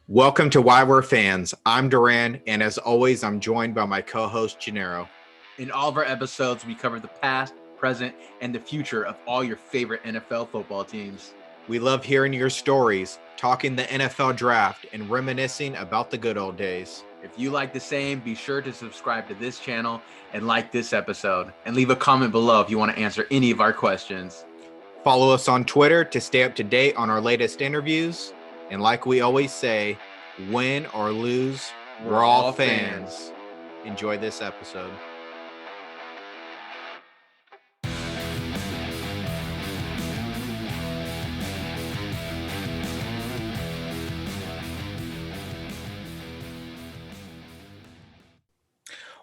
Welcome to Why We're Fans. I'm Duran, and as always, I'm joined by my co-host, Gennaro. In all of our episodes, we cover the past, present, and the future of all your favorite NFL football teams. We love hearing your stories, talking the NFL draft, and reminiscing about the good old days. If you like the same, be sure to subscribe to this channel and like this episode. And leave a comment below if you want to answer any of our questions. Follow us on Twitter to stay up to date on our latest interviews. And like we always say, win or lose, we're all fans. Enjoy this episode.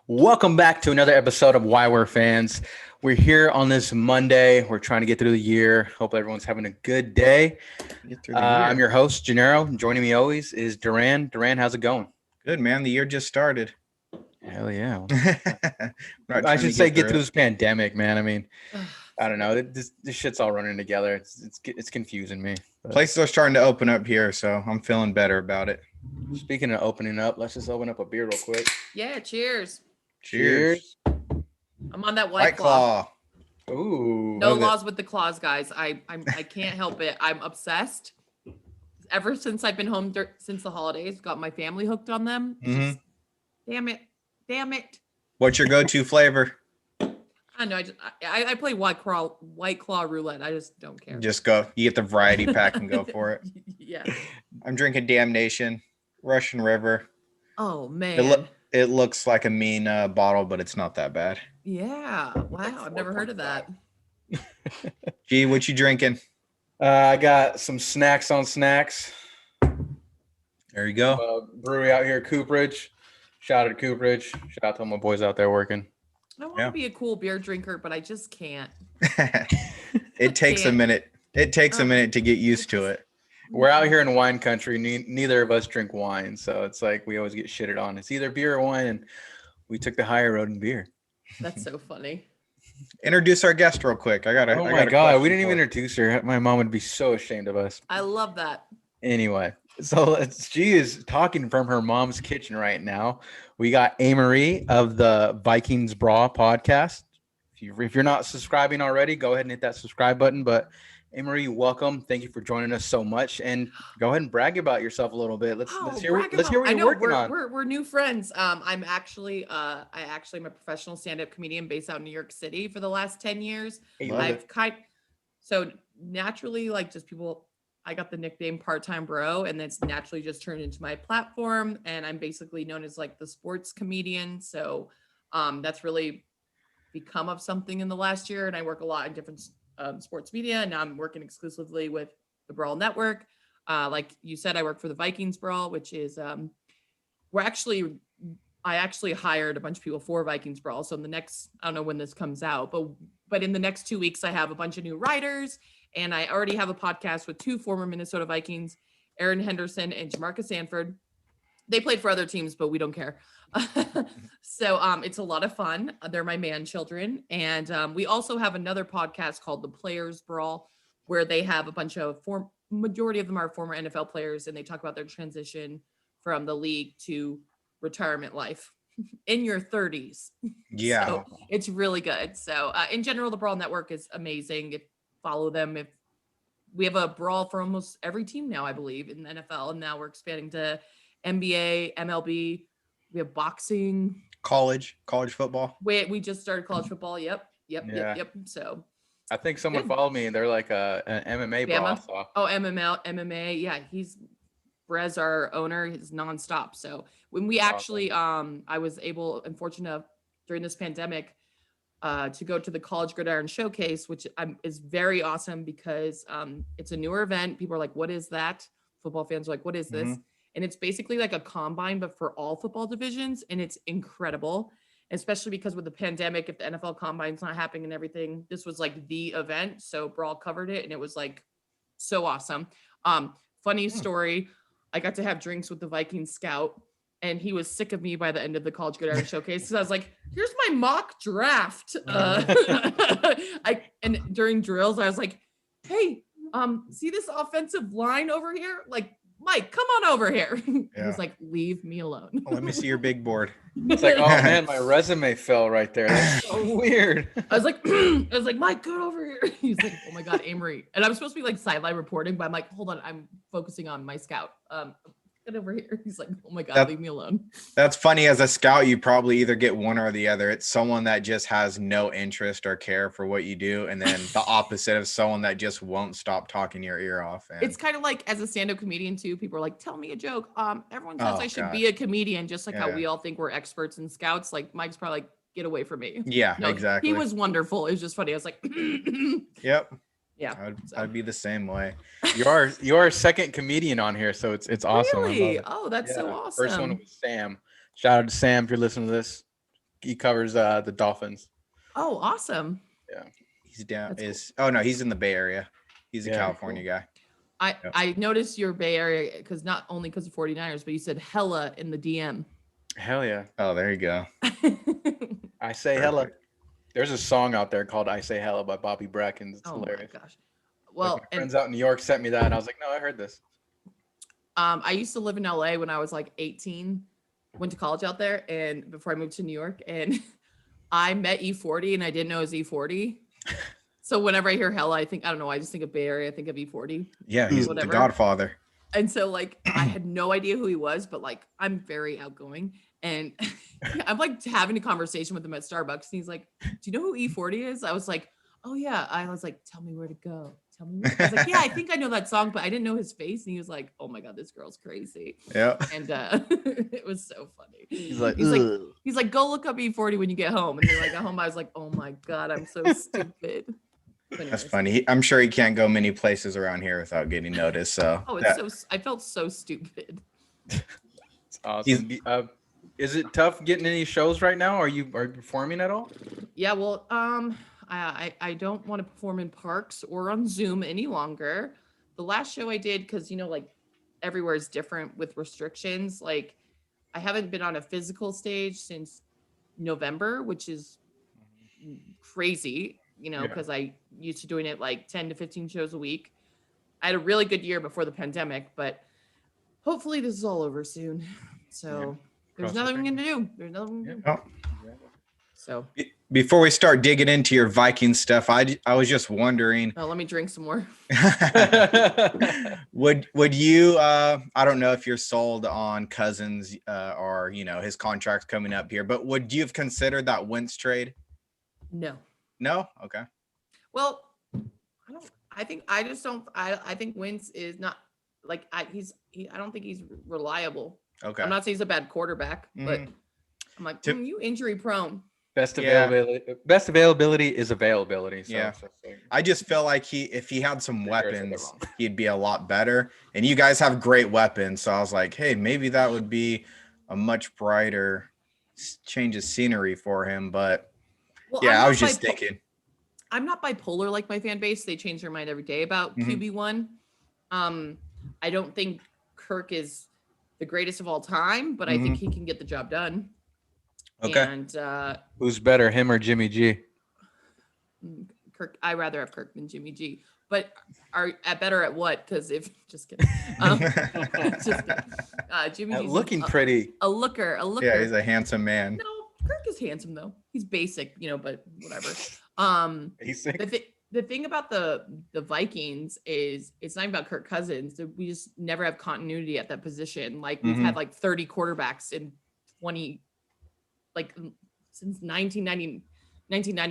Welcome back to another episode of Why We're Fans. We're here on this Monday. We're trying to get through the year. Hope everyone's having a good day. I'm your host, Gennaro. Joining me always is Duran. Duran, how's it going? Good, man. The year just started. Hell yeah. I should say get through this pandemic, man. I mean, I don't know. This shit's all running together. It's confusing me. But Places are starting to open up here, so I'm feeling better about it. speaking of opening up, let's just open up a beer real quick. Yeah, cheers. Cheers. I'm on that White Claw. Ooh. No laws with the claws, guys. I can't help it. I'm obsessed. Ever since I've been home since the holidays, got my family hooked on them. Mhm. Damn it. What's your go-to flavor? I know. I play White Claw roulette. I just don't care. Just go. You get the variety pack and go for it. Yeah. I'm drinking Damnation, Russian River. Oh man. It looks like a mean bottle, but it's not that bad. Yeah. Wow. I've never heard of that. Gee, what you drinking? I got some snacks on snacks. There you go. Brewery out here, Cooperage. Shout out to Cooperage. Shout out to all my boys out there working. I want to be a cool beer drinker, but I just can't. It takes a minute. It takes a minute to get used to it. We're out here in wine country. Neither of us drink wine, so it's like we always get shitted on. It's either beer or wine, and we took the higher road in beer. That's so funny. Introduce our guest real quick. Oh my god, we didn't even introduce her. My mom would be so ashamed of us. I love that. Anyway, so she is talking from her mom's kitchen right now. We got AMarie of the Vikings Brawl podcast. If you're not subscribing already, go ahead and hit that subscribe button. But AMarie, welcome. Thank you for joining us so much. And go ahead and brag about yourself a little bit. Let's hear what you're working on. We're new friends. I'm actually am a professional stand-up comedian based out in New York City for the last 10 years. So naturally, like just people, I got the nickname Part-Time Bro, and it's naturally just turned into my platform. And I'm basically known as like the sports comedian. So that's really become of something in the last year. And I work a lot in different sports media. And now I'm working exclusively with the Brawl Network. Like you said, I work for the Vikings Brawl, which is I actually hired a bunch of people for Vikings Brawl. So in the next, I don't know when this comes out, but in the next 2 weeks, I have a bunch of new writers, and I already have a podcast with two former Minnesota Vikings, Aaron Henderson and Jamarcus Sanford. They played for other teams, but we don't care. So it's a lot of fun. They're my man children. And we also have another podcast called The Players Brawl, where they have a bunch of majority of them are former NFL players, and they talk about their transition from the league to retirement life in your 30s. Yeah. So it's really good. So in general, the Brawl Network is amazing. Follow them. If we have a brawl for almost every team now, I believe, in the NFL, and now we're expanding to NBA, MLB. We have boxing, college football. We just started college football. Yep. So I think someone followed me, and they're like an MMA boss. So. Oh, MMA. Yeah, Brez, our owner, is nonstop. So when we actually, I was able and fortunate during this pandemic to go to the College Gridiron Showcase, which is very awesome because it's a newer event. People are like, "What is that?" Football fans are like, "What is this?" Mm-hmm. And it's basically like a combine, but for all football divisions. And it's incredible, especially because with the pandemic, if the NFL combine's not happening and everything, this was like the event. So Brawl covered it, and it was like so awesome. Funny story. I got to have drinks with the Viking scout, and he was sick of me by the end of the College Gridiron Showcase. So I was like, here's my mock draft. And during drills, I was like, hey, see this offensive line over here? Like, Mike, come on over here. Yeah. He's like, leave me alone. Let me see your big board. It's like, oh man, my resume fell right there. That's so weird. I was like, Mike, go over here. He's like, oh my God, AMarie. And I'm supposed to be like sideline reporting, but I'm like, hold on, I'm focusing on my scout. Get over here. He's like, oh my God, leave me alone. That's funny. As a scout, you probably either get one or the other. It's someone that just has no interest or care for what you do, and then the opposite of someone that just won't stop talking your ear off. And it's kind of like as a stand-up comedian too, people are like, tell me a joke. Everyone says I should be a comedian, just like how we all think we're experts in scouts. Like Mike's probably like, get away from me. Yeah, no, exactly. He was wonderful. It was just funny. I was like, yep. Yeah, I'd be the same way. You're a second comedian on here, so it's awesome. Really? Oh, that's so awesome. First one was Sam. Shout out to Sam if you're listening to this. He covers the Dolphins. Oh, awesome. Yeah, he's down. That's cool. Oh no, he's in the Bay Area. He's a California guy. I noticed your Bay Area because not only because of 49ers, but you said hella in the DM. Hell yeah. Oh, there you go. I say hella. There's a song out there called "I Say Hella" by Bobby Brackens. It's hilarious. My gosh. Well, like my friends out in New York sent me that, and I was like, "No, I heard this." I used to live in LA when I was like 18. Went to college out there, and before I moved to New York, and I met E40, and I didn't know it was E40. So whenever I hear hella, I don't know, I just think of Bay Area. I think of E40. Yeah, he's the Godfather. And so like I had no idea who he was, but like I'm very outgoing. And I'm like having a conversation with him at Starbucks. And he's like, do you know who E40 is? I was like, oh yeah. I was like, tell me where to go. Tell me where. I was like, yeah, I think I know that song, but I didn't know his face. And he was like, oh my God, this girl's crazy. Yeah. And it was so funny. He's like, go look up E40 when you get home. And then like at home, I was like, oh my God, I'm so stupid. That's funny. I'm sure he can't go many places around here without getting noticed. So I felt so stupid. It's awesome. Is it tough getting any shows right now? Are you performing at all? Yeah, well, I don't want to perform in parks or on Zoom any longer. The last show I did, because like everywhere is different with restrictions. Like I haven't been on a physical stage since November, which is crazy, because I used to doing it like 10 to 15 shows a week. I had a really good year before the pandemic, but hopefully this is all over soon. So there's nothing we can do. There's nothing we can do. Oh. So before we start digging into your Viking stuff, I was just wondering. Oh, let me drink some more. Would you? I don't know if you're sold on Cousins or his contract's coming up here, but would you have considered that Wentz trade? No. No. Okay. Well, I think Wentz is not like I don't think he's reliable. Okay. I'm not saying he's a bad quarterback, but I'm like, you injury prone. Best availability is availability. So, yeah. I just feel like if he had some weapons, he'd be a lot better. And you guys have great weapons. So I was like, hey, maybe that would be a much brighter change of scenery for him. But I was just thinking. I'm not bipolar like my fan base. They change their mind every day about QB1. I don't think Kirk is the greatest of all time, but I think he can get the job done. Okay. And who's better, him or Jimmy G? Kirk. I rather have Kirk than Jimmy G. But are better at what? Because just kidding. Just kidding. Jimmy G's looking pretty. A looker. Yeah, he's a handsome man. No, Kirk is handsome though. He's basic, but whatever. Basic. The thing about the Vikings is it's not about Kirk Cousins. We just never have continuity at that position. Like we've had like 30 quarterbacks in 20, like since 1990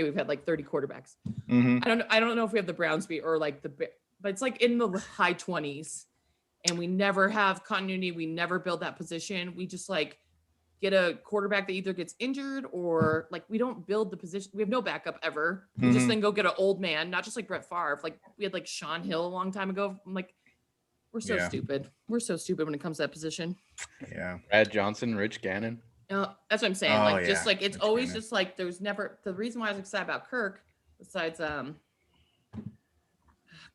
we've had like 30 quarterbacks. I don't know if we have the Browns beat or like but it's like in the high 20s, and we never have continuity. We never build that position. We just like get a quarterback that either gets injured or like we don't build the position. We have no backup ever. We just then go get an old man, not just like Brett Favre. Like we had like Sean Hill a long time ago. I'm like, we're so stupid. We're so stupid when it comes to that position. Yeah. Brad Johnson, Rich Gannon. That's what I'm saying. Just like it's Rich always Gannon. Just like there's never the reason why I was excited about Kirk, besides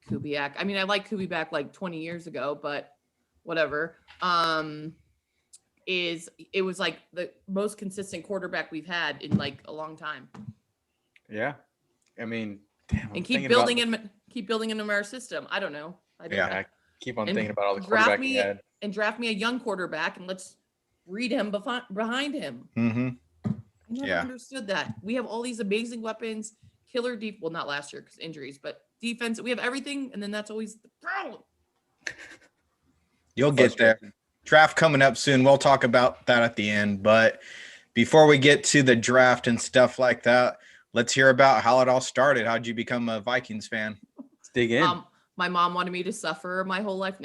Kubiak. I mean, I like Kubiak like 20 years ago, but whatever. It was like the most consistent quarterback we've had in like a long time. Yeah. I mean, and keep building in our system. I don't know. Keep on And thinking about all the draft quarterback he me had. and draft me a young quarterback and let's read him behind him. Mm-hmm. I never understood that. We have all these amazing weapons, killer deep. Well, not last year because injuries, but defense. We have everything, and then that's always the problem. You'll get there. Draft coming up soon. We'll talk about that at the end. But before we get to the draft and stuff like that, let's hear about how it all started. How'd you become a Vikings fan? Let's dig in. My mom wanted me to suffer my whole life.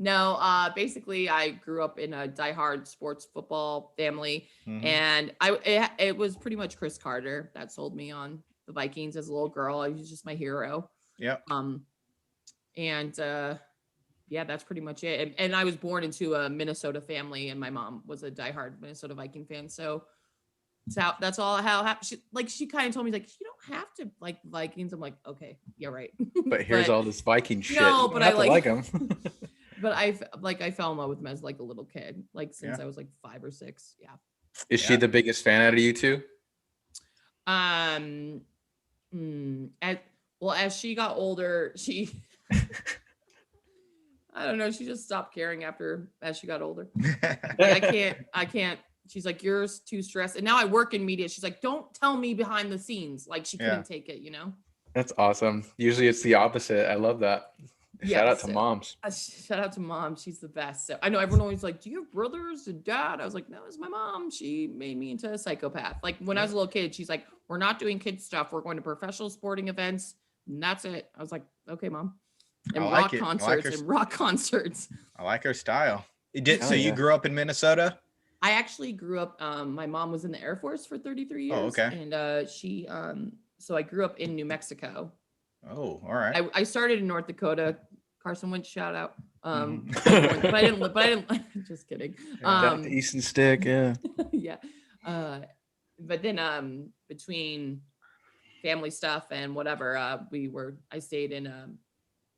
No, basically I grew up in a diehard sports football family, and it was pretty much Chris Carter that sold me on the Vikings as a little girl. He was just my hero. Yep. Yeah, that's pretty much it. And I was born into a Minnesota family, and my mom was a diehard Minnesota Viking fan. So that's all how it happened. She kind of told me, like, you don't have to like Vikings. I'm like, okay, yeah, right. But here's all this Viking shit. No, but I like them. But I fell in love with him as like a little kid, like since I was like 5 or 6. Yeah. Is she the biggest fan out of you two? As she got older, she I don't know, she just stopped caring as she got older. Like, I can't. She's like, you're too stressed. And now I work in media. She's like, don't tell me behind the scenes. Like, she couldn't take it, That's awesome. Usually it's the opposite. I love that. Shout out to moms. Shout out to mom. She's the best. So I know everyone always like, do you have brothers and dad? I was like, no, it's my mom. She made me into a psychopath. Like when I was a little kid, she's like, we're not doing kid stuff. We're going to professional sporting events. And that's it. I was like, okay, mom. And rock concerts. I like her style. You grew up in Minnesota? I actually grew up, my mom was in the Air Force for 33 years. Oh, okay. And so I grew up in New Mexico. Oh, all right. I started in North Dakota. Carson Wentz, shout out. But I didn't, just kidding. The Eastern Stick, yeah. Yeah. But then between family stuff and whatever, I stayed in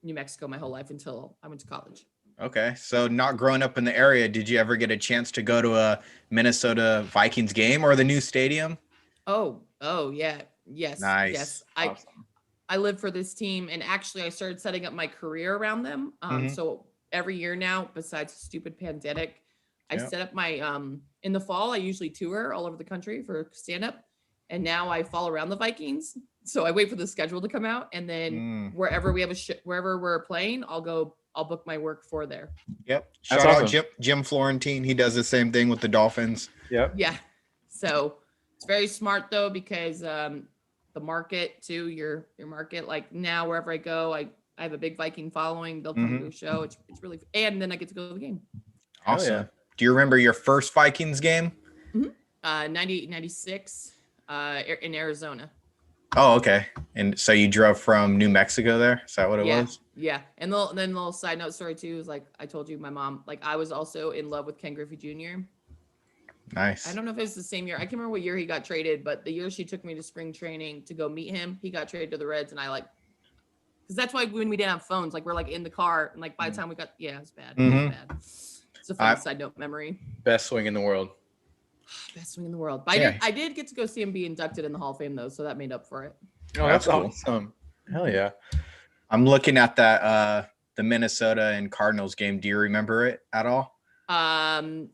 New Mexico my whole life until I went to college. Okay. So not growing up in the area, did you ever get a chance to go to a Minnesota Vikings game or the new stadium? Oh yeah. Yes. Nice. Yes. Awesome. I live for this team, and actually I started setting up my career around them. So every year now, besides the stupid pandemic, I set up my in the fall, I usually tour all over the country for stand-up, and now I follow around the Vikings. So I wait for the schedule to come out, and then wherever we have wherever we're playing, I'll book my work for there. Yep. Shout out Jim Florentine. He does the same thing with the Dolphins. Yep. Yeah. So it's very smart though, because the market too, your market, like now wherever I go, I have a big Viking following. They'll come to a show. It's really, and then I get to go to the game. Awesome. Yeah. Do you remember your first Vikings game? 98, 96 in Arizona. Oh, okay. And so you drove from New Mexico there? Is that what it was? Yeah. And then a little side note story too is, like I told you, my mom, like I was also in love with Ken Griffey Jr. Nice. I don't know if it's the same year. I can't remember what year he got traded, but the year she took me to spring training to go meet him, he got traded to the Reds, and I because that's why when we didn't have phones, like we're like in the car, and like by the time we got, it was bad. It was bad. It's a fun side note memory. Best swing in the world. Best swing in the world. But I did get to go see him be inducted in the Hall of Fame though, so that made up for it. Oh, that's cool. Awesome. Hell yeah. I'm looking at that the Minnesota and Cardinals game. Do you remember it at all?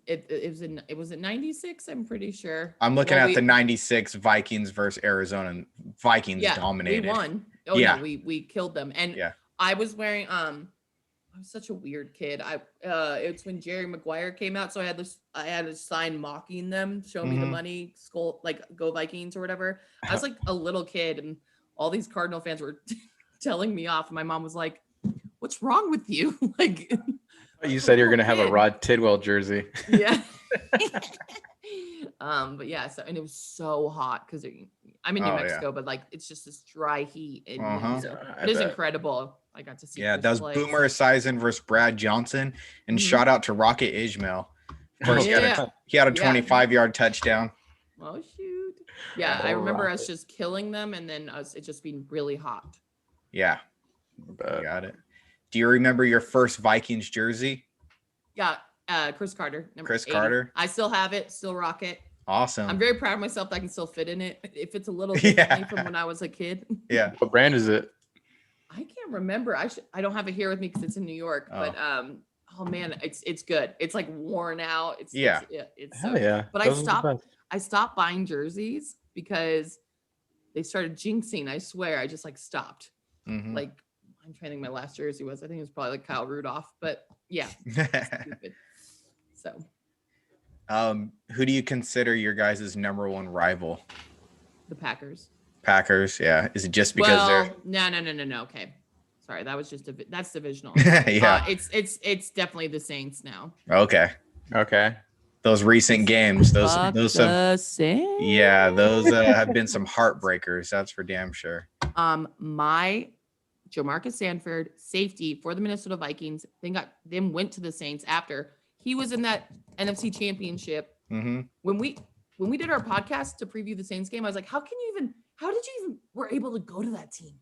It was in 96, I'm pretty sure. I'm looking at the 96 Vikings versus Arizona, and Vikings dominated. We won. Oh yeah, no, we killed them. And I was wearing I was such a weird kid. It's when Jerry Maguire came out, so I had a sign mocking them, show me the money, skull, like go Vikings or whatever. I was like a little kid, and all these Cardinal fans were telling me off. And my mom was like, "What's wrong with you?" Like, you said you're gonna have a Rod Tidwell jersey. Yeah. But yeah, so, and it was so hot because I'm in New Mexico, but like it's just this dry heat, and so it is incredible. I got to see. Yeah, that was Boomer Esiason versus Brad Johnson, and shout out to Rocket Ishmael. First, he had a 25-yard touchdown. Oh shoot! Yeah, I remember us just killing them, and then it just being really hot. Yeah, got it. Do you remember your first Vikings jersey? Yeah, Chris Carter. Chris 80. Carter. I still have it. Still rock it. Awesome. I'm very proud of myself that I can still fit in it. If it's a little differently from when I was a kid. Yeah. What brand is it? I can't remember. I don't have it here with me because it's in New York. Oh. But oh man, it's good. It's like worn out. It's Yeah. It's Hell so yeah. But Those are the best. I stopped buying jerseys because they started jinxing. I swear, I just like stopped. Mhm. Like I'm trying to think my last jersey was. I think it was probably like Kyle Rudolph. But yeah, stupid. So Who do you consider your guys' number one rival? the Packers. Packers, yeah. Is it just because they're No. Okay, sorry, that was just that's divisional. yeah. It's definitely the Saints now. Okay. Okay. Those recent games, those have Saints. yeah, those have been some heartbreakers. That's for damn sure. My Jamarcus Sanford, safety for the Minnesota Vikings, then went to the Saints after he was in that NFC Championship. Mm-hmm. When we did our podcast to preview the Saints game, I was like, how did you even were able to go to that team?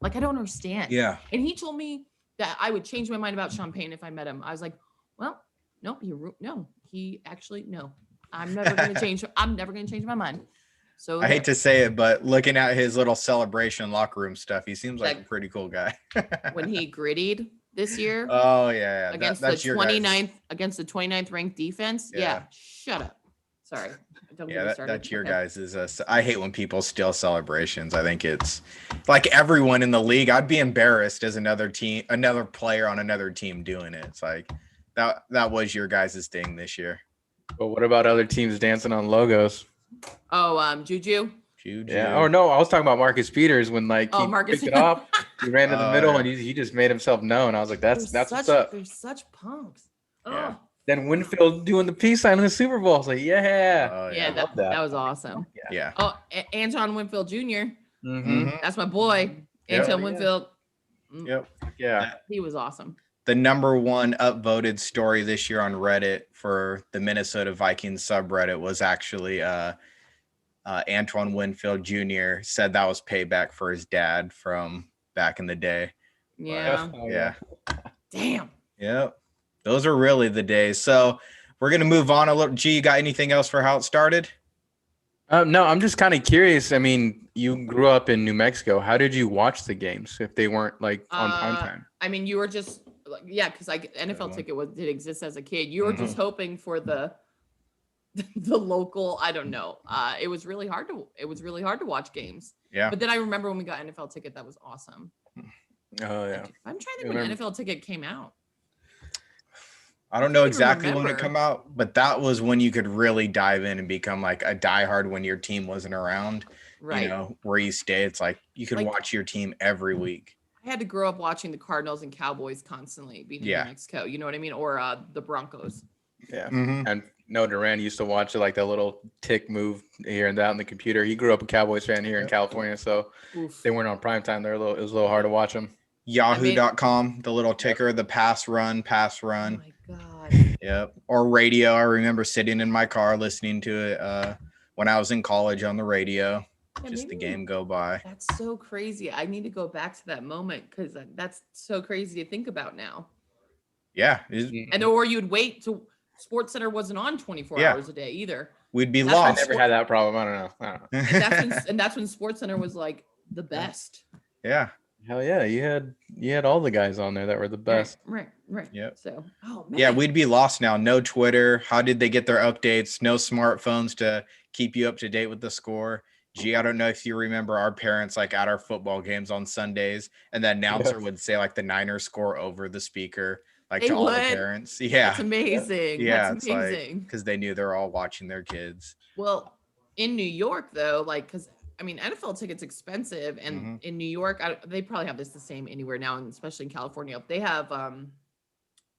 Like, I don't understand. Yeah. And he told me that I would change my mind about Sean Payton if I met him. I was like, well, no. I'm never going to change. I'm never going to change my mind. So I hate to say it, but looking at his little celebration locker room stuff, he seems like a pretty cool guy. When he grittied this year. Oh yeah. Against the 29th ranked defense. Yeah. Shut up. Sorry. That's your guys'. I hate when people steal celebrations. I think it's like everyone in the league. I'd be embarrassed as another player on another team doing it. It's like that was your guys' thing this year. But what about other teams dancing on logos? Oh, Juju. Yeah. Oh no, I was talking about Marcus Peters when he picked it off. He ran to the middle and he just made himself known. I was like, that's what's up. They're such punks. Yeah. Then Winfield doing the peace sign in the Super Bowl. I was like, yeah, that was awesome. Yeah. Oh, Anton Winfield Jr. Mm-hmm. That's my boy, Anton Winfield. Yep. Yeah. He was awesome. The number one upvoted story this year on Reddit for the Minnesota Vikings subreddit was actually Antoine Winfield Jr. said that was payback for his dad from back in the day. Yeah. Yeah. Damn. Yep. Those are really the days. So we're going to move on a little. G, you got anything else for how it started? No, I'm just kind of curious. I mean, you grew up in New Mexico. How did you watch the games if they weren't like on prime time? I mean, you were just because NFL ticket did exist as a kid. You were just hoping for the local. I don't know. It was really hard to watch games. Yeah. But then I remember when we got NFL ticket, that was awesome. Oh yeah. I'm trying to think when NFL ticket came out. I don't know exactly when it come out, but that was when you could really dive in and become like a diehard when your team wasn't around. Right. You know, where you stay, it's like you could watch your team every week. I had to grow up watching the Cardinals and Cowboys constantly being in New Mexico. You know what I mean? Or the Broncos. Yeah. Mm-hmm. And no, Duran used to watch like the little tick move here and that on the computer. He grew up a Cowboys fan here in California, so they weren't on prime time. It was a little hard to watch them. Yahoo.com, the little ticker, the pass run. Oh my God. Yep. Or radio. I remember sitting in my car listening to it when I was in college on the radio. Just the game go by. That's so crazy. I need to go back to that moment because that's so crazy to think about now. Yeah. Or you'd wait to SportsCenter wasn't on 24 hours a day either. We'd be lost. I never had that problem. I don't know. And that's when SportsCenter was like the best. Yeah. Hell yeah, you had all the guys on there that were the best. Right. Yep. So, oh man. Yeah, we'd be lost now. No Twitter. How did they get their updates? No smartphones to keep you up to date with the score. Gee, I don't know if you remember our parents like at our football games on Sundays, and the announcer would say like the Niners score over the speaker, like to all the parents. Yeah, that's amazing. Yeah, that's amazing because they knew they're all watching their kids. Well, in New York though, because I mean, NFL tickets expensive, and in New York, they probably have this the same anywhere now, and especially in California, they have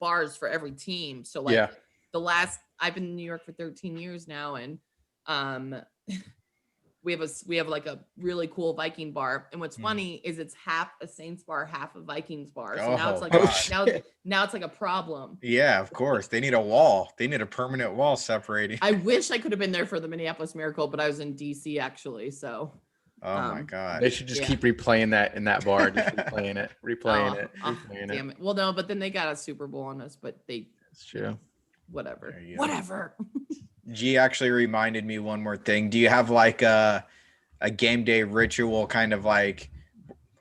bars for every team. So I've been in New York for 13 years now, and we have like a really cool Viking bar, and what's funny is it's half a Saints bar, half a Vikings bar. So now it's like now it's like a problem. Yeah, of course. They need a wall. They need a permanent wall separating. I wish I could have been there for the Minneapolis Miracle, but I was in DC actually. So oh my God. They should just keep replaying that in that bar, just replaying it. Damn it. Well, no, but then they got a Super Bowl on us, but that's true. Whatever. G actually reminded me one more thing. Do you have like a game day ritual kind of like,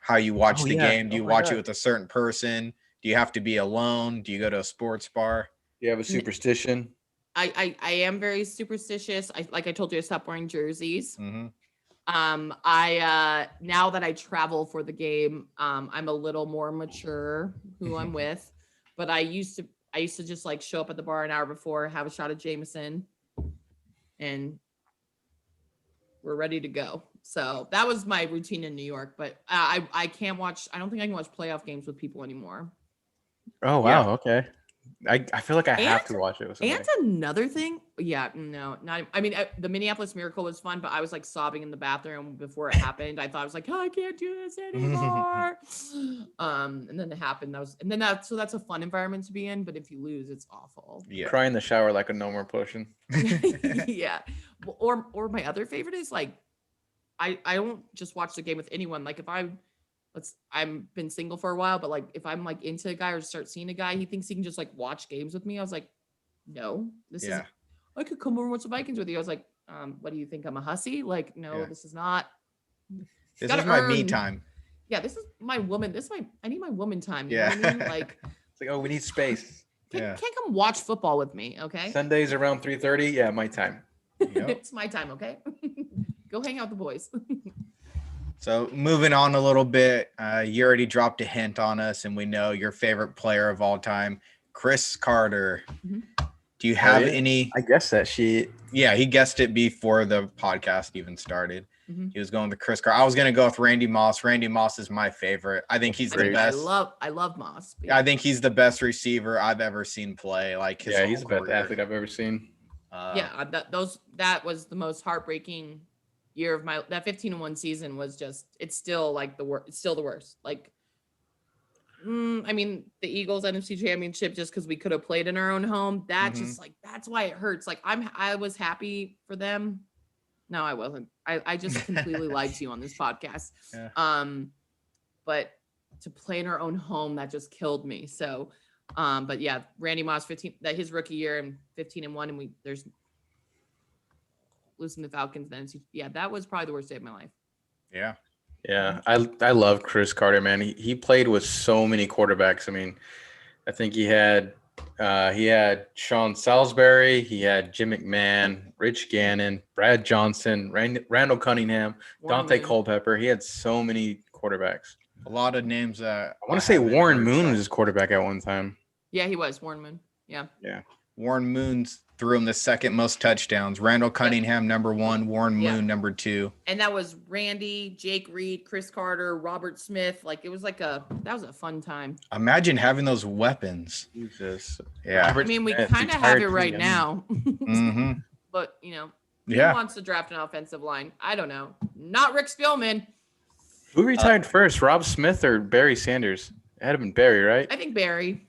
how you watch Oh, the yeah. game. Do you Oh my watch it God. with a certain person? Do you have to be alone? Do you go to a sports bar? Do you have a superstition? I am very superstitious. Like I told you, I stopped wearing jerseys. Mm-hmm. I now that I travel for the game, I'm a little more mature who I'm with. But I used to just like show up at the bar an hour before, have a shot of Jameson, and we're ready to go. So that was my routine in New York. But I can't watch. I don't think I can watch playoff games with people anymore. Oh wow, okay. I feel like I have to And- watch it with somebody. And another thing, yeah, no, not. I mean, the Minneapolis Miracle was fun, but I was like sobbing in the bathroom before it happened. I thought I was like, oh, I can't do this anymore. And then it happened. So that's a fun environment to be in. But if you lose, it's awful. Yeah. Cry in the shower like a no more potion. Yeah. Or my other favorite is like, I don't just watch the game with anyone. Like if I've been single for a while, but like if I'm like into a guy or start seeing a guy, he thinks he can just like watch games with me. I was like, no, this is, I could come over and watch the Vikings with you. I was like, what do you think? I'm a hussy? Like, no, this is not. This is my me time. Yeah, this is my woman. I need my woman time. You Yeah. know what I mean? Like, It's like, oh, we need space. can't come watch football with me, okay? Sundays around 3:30. Yeah, my time. Yep. It's my time, okay? Go hang out with the boys. So moving on a little bit, you already dropped a hint on us, and we know your favorite player of all time, Chris Carter. Mhm. Do you have yeah. any? I guess that she. Yeah, he guessed it before the podcast even started. Mhm. He was going with Chris Carter. I was going to go with Randy Moss. Randy Moss is my favorite. I think he's the best. I love Moss. I think he's the best receiver I've ever seen play. Like his Yeah, he's the whole best career. athlete I've ever seen. That was the most heartbreaking year of that 15-1 season was just, it's still like it's still the worst. Like, I mean, the Eagles NFC Championship, just because we could have played in our own home, that just like, that's why it hurts. Like I was happy for them. No, I wasn't. I just completely lied to you on this podcast. Yeah. But to play in our own home, that just killed me. So, but yeah, Randy Moss, his rookie year and 15-1, and there's losing the Falcons then. Yeah, that was probably the worst day of my life. Yeah. Yeah, I love Chris Carter, man. He played with so many quarterbacks. I mean, I think he had Sean Salisbury, he had Jim McMahon, Rich Gannon, Brad Johnson, Randall Cunningham, Dante Culpepper. He had so many quarterbacks. A lot of names that I want to say Warren Moon was his quarterback at one time. Yeah, he was Warren Moon. Yeah. Warren Moon threw him the second most touchdowns. Randall Cunningham, number 1, Warren Moon, number 2. And that was Randy, Jake Reed, Chris Carter, Robert Smith. Like, it was that was a fun time. Imagine having those weapons. Jesus. Yeah. I mean, we kind of have it right now. Mm-hmm. But, who wants to draft an offensive line? I don't know. Not Rick Spielman. Who retired first, Rob Smith or Barry Sanders? It had to been Barry, right? I think Barry.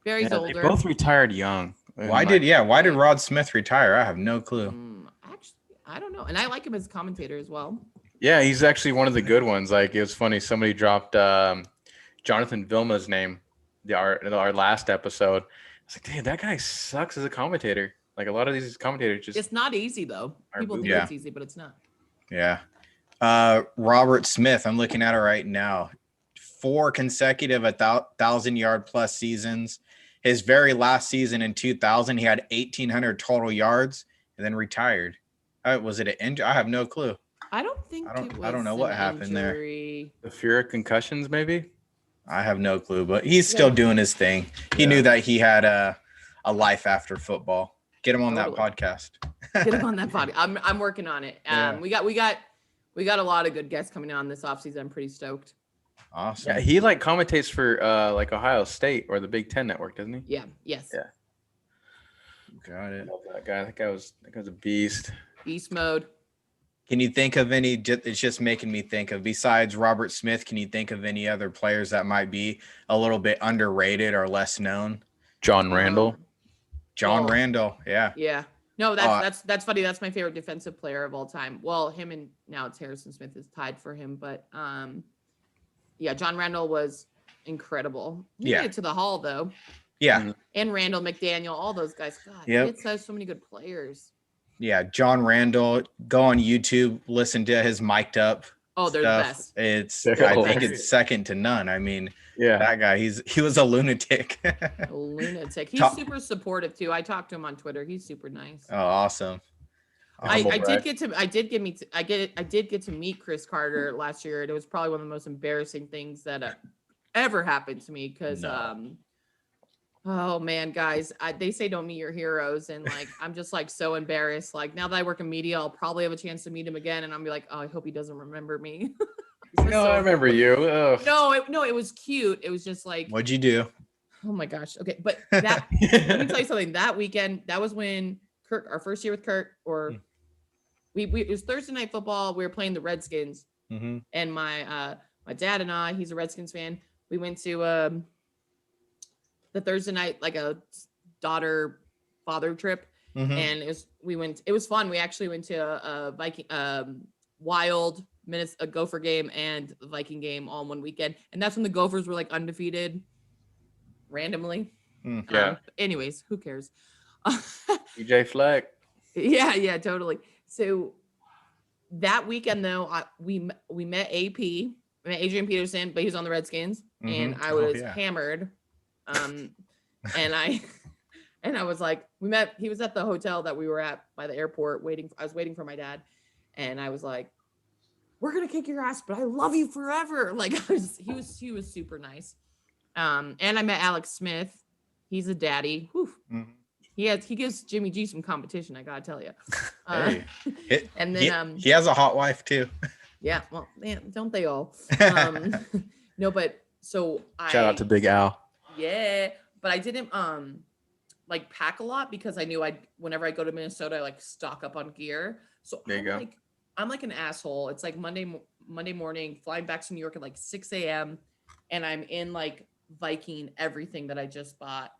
Barry's older. They both retired young. Why did Rod Smith retire? I have no clue. Actually, I don't know. And I like him as a commentator as well. Yeah, he's actually one of the good ones. Like, it was funny. Somebody dropped Jonathan Vilma's name our last episode. I was like, damn, that guy sucks as a commentator. Like, a lot of these commentators just... It's not easy, though. People think it's easy, but it's not. Yeah. Robert Smith, I'm looking at it right now. 4 consecutive 1,000-yard plus seasons. His very last season in 2000, he had 1,800 total yards and then retired. Was it an injury? I have no clue. I don't think I don't know what happened there. The fear of concussions, maybe? I have no clue, but he's still doing his thing. He knew that he had a life after football. Get him on that podcast. Get him on that podcast. I'm working on it. We got a lot of good guests coming on this offseason. I'm pretty stoked. Awesome. Yeah, he commentates for like Ohio State or the Big Ten Network, doesn't he? Yeah. Yes. Yeah. Got it. Love that guy. That guy was a beast. Beast mode. Can you think of any? It's just making me think of, besides Robert Smith, can you think of any other players that might be a little bit underrated or less known? John Randall. John Randall. Yeah. Yeah. No, that's funny. That's my favorite defensive player of all time. Well, him and now it's Harrison Smith is tied for him, but yeah, John Randall was incredible. He made it to the Hall though. Yeah. And Randall McDaniel, all those guys. God, he had so many good players. Yeah, John Randall. Go on YouTube, listen to his mic'd up Oh, they're the stuff. best. I think it's second to none. I mean, that guy, he was a lunatic. A lunatic. He's super supportive too. I talked to him on Twitter. He's super nice. Oh, awesome. I did get to meet Chris Carter last year, and it was probably one of the most embarrassing things that ever happened to me because oh man, guys, they say don't meet your heroes, and like I'm just like so embarrassed. Like now that I work in media, I'll probably have a chance to meet him again, and I'll be like, oh, I hope he doesn't remember me. No, I remember you. Ugh. No, it was cute. It was just like, what'd you do? Oh my gosh. Okay, but that let me tell you something. That weekend, that was when Kurt, our first year with Kurt, or we it was Thursday night football. We were playing the Redskins, and my dad and I, he's a Redskins fan. We went to the Thursday night, like a daughter-father trip. And it was fun. We actually went to a Viking, Wild minutes, a Gopher game and the Viking game all in one weekend. And that's when the Gophers were like undefeated randomly. Anyways, who cares? DJ Fleck. Yeah, totally. So that weekend though, we met Adrian Peterson, but he was on the Redskins, and I was hammered. And I was like, he was at the hotel that we were at by the airport I was waiting for my dad, and I was like, we're gonna kick your ass, but I love you forever. Like he was super nice. And I met Alex Smith. He's a daddy. He gives Jimmy G some competition, I gotta tell you. And then he has a hot wife too. Yeah, well, man, don't they all? No, but so shout out to Big Al. Yeah, but I didn't like pack a lot because I knew whenever I go to Minnesota, I like stock up on gear. So there you go. I'm like an asshole. It's like Monday morning, flying back to New York at like 6 a.m. and I'm in like Viking everything that I just bought.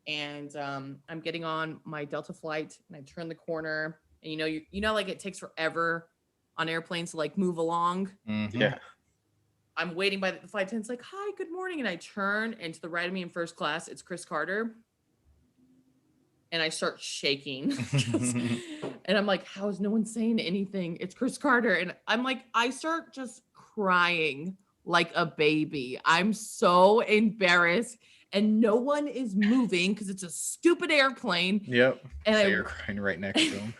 And I'm getting on my Delta flight and I turn the corner, and you know like it takes forever on airplanes to like move along. Yeah. I'm waiting by the flight attendant's like, hi, good morning. And I turn, and to the right of me in first class, it's Chris Carter. And I start shaking. And I'm like, how is no one saying anything? It's Chris Carter. And I'm like, I start just crying like a baby. I'm so embarrassed. And no one is moving because it's a stupid airplane. Yep. And so you're crying right next to him.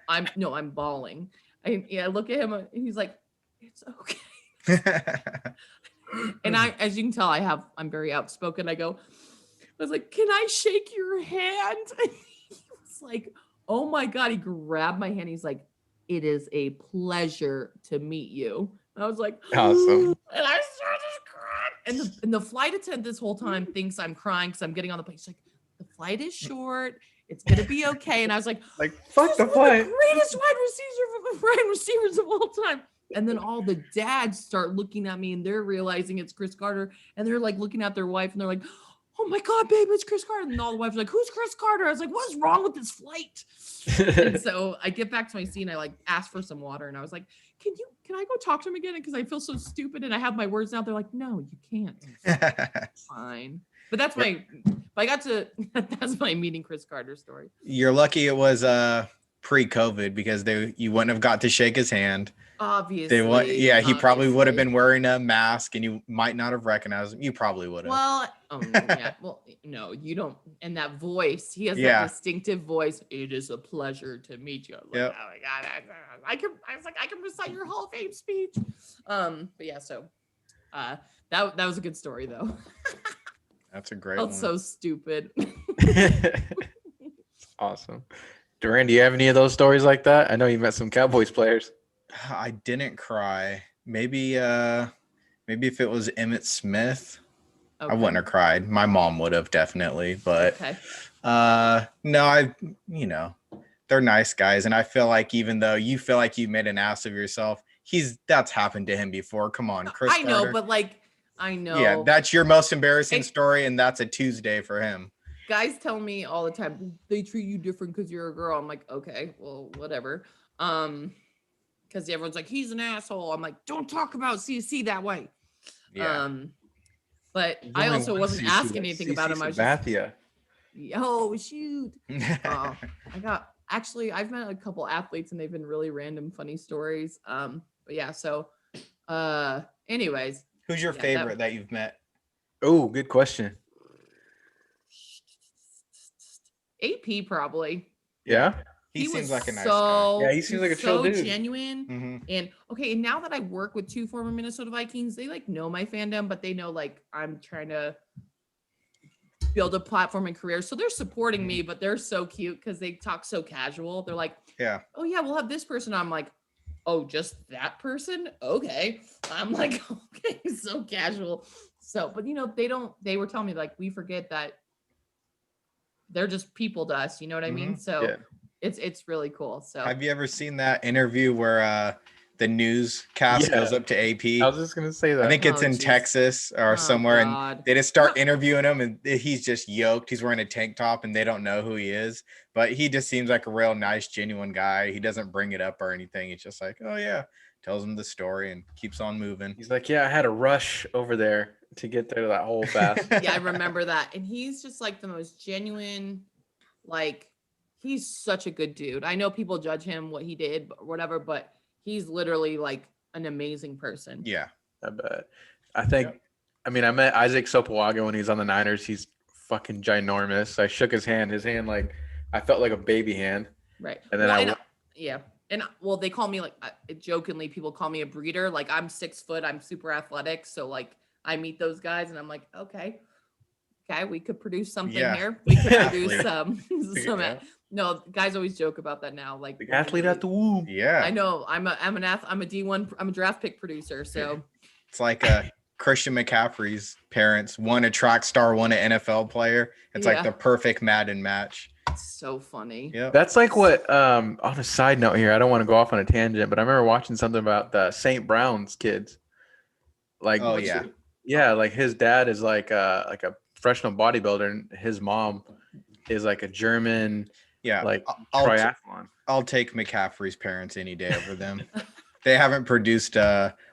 I'm bawling. I look at him and he's like, it's okay. And as you can tell, I'm very outspoken. I was like, can I shake your hand? And he was like, oh my God. He grabbed my hand. He's like, it is a pleasure to meet you. And I was like, awesome. And I started crying. And the flight attendant this whole time thinks I'm crying because I'm getting on the plane. She's like, the flight is short. It's going to be okay. And I was like, fuck the flight. The greatest wide receivers of all time. And then all the dads start looking at me, and they're realizing it's Chris Carter, and they're like looking at their wife, and they're like, oh my God, babe, it's Chris Carter. And all the wives are like, who's Chris Carter? I was like, what's wrong with this flight? And so I get back to my seat, and I like asked for some water, and I was like, can I go talk to him again? Because I feel so stupid, and I have my words out. They're like, no, you can't. Fine. But that's my meeting Chris Carter story. You're lucky it was pre-COVID because you wouldn't have got to shake his hand. Obviously. He probably would have been wearing a mask and you might not have recognized him. You probably would have. Well, yeah. Well, no, you don't. And that voice, he has that distinctive voice. It is a pleasure to meet you. Like, oh my God. I can recite your Hall of Fame speech. But yeah, so that was a good story though. That's a great one. That's so stupid. Awesome. Duran, do you have any of those stories like that? I know you met some Cowboys players. I didn't cry. Maybe if it was Emmitt Smith, I wouldn't have cried. My mom would have definitely, but no, they're nice guys. And I feel like even though you feel like you made an ass of yourself, that's happened to him before. Come on, Chris I know, Carter. but I know. Yeah, that's your most embarrassing story, and that's a Tuesday for him. Guys tell me all the time, they treat you different because you're a girl. I'm like, okay, well, whatever. Because everyone's like, he's an asshole. I'm like, don't talk about CC that way. Yeah. But I also wasn't asking anything about him. I was just, oh, shoot. I've met a couple athletes and they've been really random, funny stories. But yeah, so Anyways, Who's your Yeah, favorite that you've met? Oh, good question. AP probably. Yeah. He seems was like a nice so, Yeah, he seems like a chill so dude. genuine. guy. And okay, and now that I work with 2 former Minnesota Vikings, they like know my fandom, but they know like I'm trying to build a platform and career. So they're supporting me, but they're so cute because they talk so casual. They're like, Yeah. oh yeah, we'll have this person. I'm like, oh, just that person? Okay. I'm like, okay, so casual. So, but they were telling me like, we forget that they're just people to us, you know what I mean? So Yeah. it's really cool. So Have you ever seen that interview where the newscast goes up to AP? I was just gonna say that. I think it's Oh, in geez. Texas or Oh, somewhere, God. and they just start interviewing him, and he's just yoked. He's wearing a tank top, and they don't know who he is. But he just seems like a real nice, genuine guy. He doesn't bring it up or anything. He's just like, oh yeah, tells him the story and keeps on moving. He's like, yeah, I had to rush over there to get there that hole fast. yeah, I remember that. And he's just like the most genuine, like he's such a good dude. I know people judge him what he did or whatever, but he's literally like an amazing person. Yeah. I bet. I think. I mean, I met Isaac Sopoaga when he was on the Niners. He's fucking ginormous. I shook his hand. His hand, like, I felt like a baby hand. Right. And then And well, they call me like jokingly, people call me a breeder. Like I'm 6 foot, I'm super athletic. So like I meet those guys and I'm like, okay, we could produce something here. We could produce some. No, guys always joke about that now. Like the athlete at the womb. Yeah. I know. I'm a D1. I'm a draft pick producer. So it's like Christian McCaffrey's parents, one a track star, one an NFL player. It's like the perfect Madden match. It's so funny. Yeah. That's like what on a side note here, I don't want to go off on a tangent, but I remember watching something about the St. Brown's kids. Like, oh yeah. Yeah, like his dad is like a professional bodybuilder, and his mom is like a German like triathlon. I'll take McCaffrey's parents any day over them. They haven't produced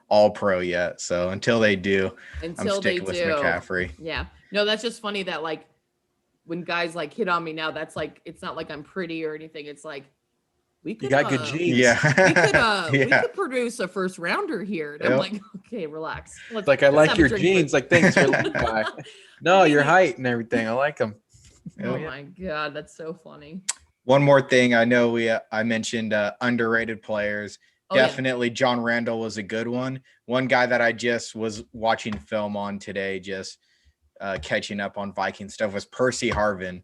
all pro yet, so until they do, I'm sticking with McCaffrey. Yeah. No, that's just funny that like when guys like hit on me now, that's like it's not like I'm pretty or anything. It's like we could, you got good genes. Yeah. We could produce a first rounder here. And I'm like, okay, relax. I like your genes. Like, thanks for that. No, your height and everything. I like them. Oh my God, that's so funny. One more thing, I know I mentioned underrated players. Definitely John Randall was a good one. One guy that I just was watching film on today, just catching up on Viking stuff, was Percy Harvin.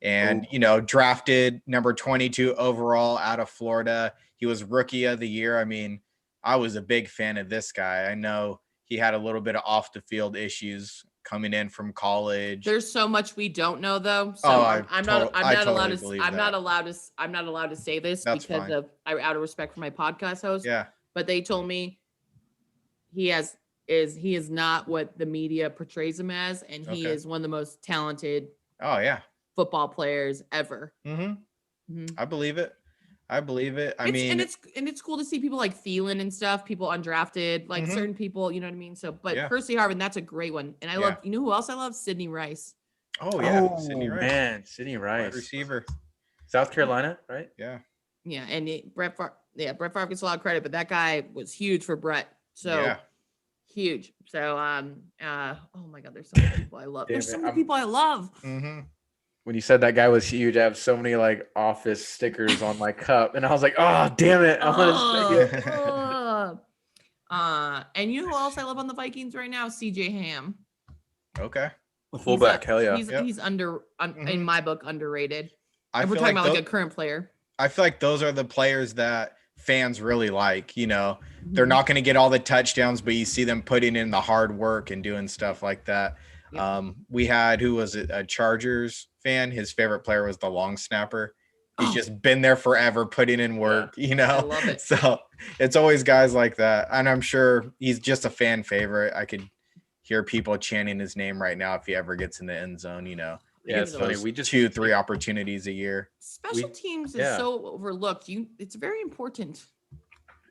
And, drafted number 22 overall out of Florida. He was rookie of the year. I mean, I was a big fan of this guy. I know he had a little bit of off the field issues coming in from college. There's so much we don't know though. So I'm not allowed to say this because of out of respect for my podcast host. Yeah. But they told me he is not what the media portrays him as, and he is one of the most talented football players ever. I believe it. I mean, it's cool to see people like Thielen and stuff, people undrafted, like certain people, you know what I mean? So, but Percy Harvin, that's a great one. And I love, you know who else I love? Sidney Rice. Oh yeah. Sidney Rice. Man, Sidney Rice. Wide receiver. South Carolina, right? Yeah. Yeah. And Brett Favre gets a lot of credit, but that guy was huge for Brett. So huge. So, oh my God, there's so many people I love. There's so many people I love. When you said that guy was huge, I have so many like office stickers on my cup, and I was like, "Oh, damn it! I want to stick it." And you know who else I love on the Vikings right now? CJ Ham. Okay. Fullback, hell yeah. He's in my book underrated. We're talking about like a current player. I feel like those are the players that fans really like. They're not going to get all the touchdowns, but you see them putting in the hard work and doing stuff like that. We had, who was it, a Chargers fan? His favorite player was the long snapper. He's just been there forever, putting in work, I love it. So it's always guys like that. And I'm sure he's just a fan favorite. I could hear people chanting his name right now if he ever gets in the end zone, Yeah, it's funny. We just 2-3 opportunities a year. Special teams is so overlooked. It's very important.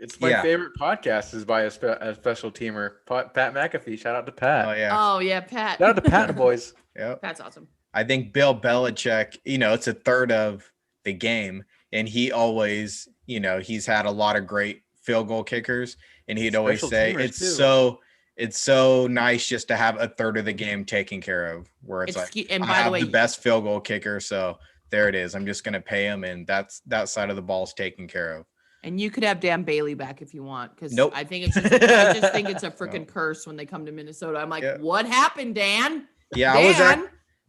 It's my favorite podcast is by a special teamer, Pat McAfee. Shout out to Pat. Oh yeah, Pat. Shout out to Pat and the boys. Pat's awesome. I think Bill Belichick, it's a third of the game, and he always, he's had a lot of great field goal kickers, and he'd always Special say teamers, it's so nice just to have a third of the game taken care of, where it's like, and I by have the way, the best field goal kicker, so there it is. I'm just gonna pay him, and that side of the ball's taken care of. and you could have Dan Bailey back if you want, because Nope. I just think it's a freaking curse when they come to Minnesota. I'm like, what happened, Dan? Yeah,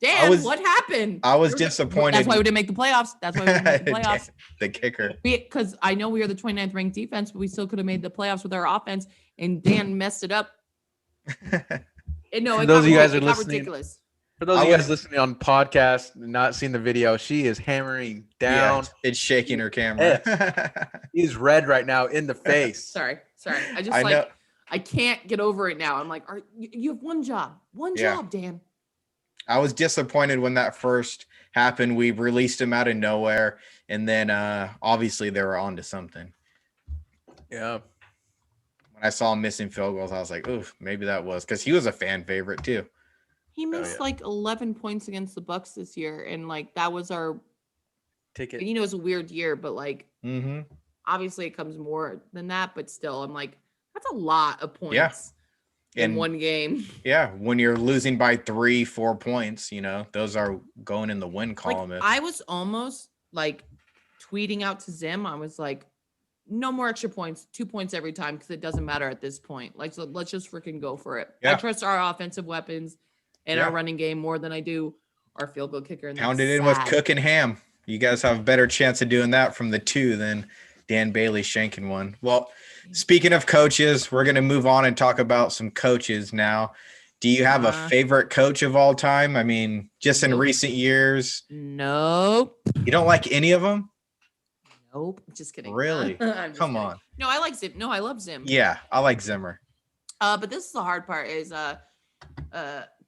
Dan, what happened? I was disappointed. That's why we didn't make the playoffs. That's why we didn't make the playoffs. The kicker. Because I know we are the 29th ranked defense, but we still could have made the playoffs with our offense, and Dan messed it up. And no, For it those of you guys got are listening, ridiculous. For those of you guys listening on podcast and not seeing the video, she is hammering down. Yeah, it's shaking her camera. He's red right now in the face. Sorry. I can't get over it now. I'm like, you have one job, job, Dan. I was disappointed when that first happened. We released him out of nowhere, and then obviously they were on to something. Yeah. When I saw him missing field goals, I was like, oof, maybe that was because he was a fan favorite too. He missed like 11 points against the Bucks this year, and like that was our ticket. You know, it's a weird year, but like obviously it comes more than that, but still, I'm like, that's a lot of points in one game. Yeah, when you're losing by 3-4 points, you know, those are going in the win column. Like, I was almost like tweeting out to Zim. I was like, no more extra points, 2 points every time, because it doesn't matter at this point. Like, so let's just freaking go for it. Yeah. I trust our offensive weapons and our running game more than I do our field goal kicker. And pound it in with Cook and Ham. You guys have a better chance of doing that from the 2 than Dan Bailey shanking one. Well, speaking of coaches, we're going to move on and talk about some coaches now. Do you have a favorite coach of all time? I mean, just in recent years? Nope. You don't like any of them? Nope. Just kidding. Really? Come on. No, I like Zim. No, I love Zim. Yeah, I like Zimmer. But this is the hard part is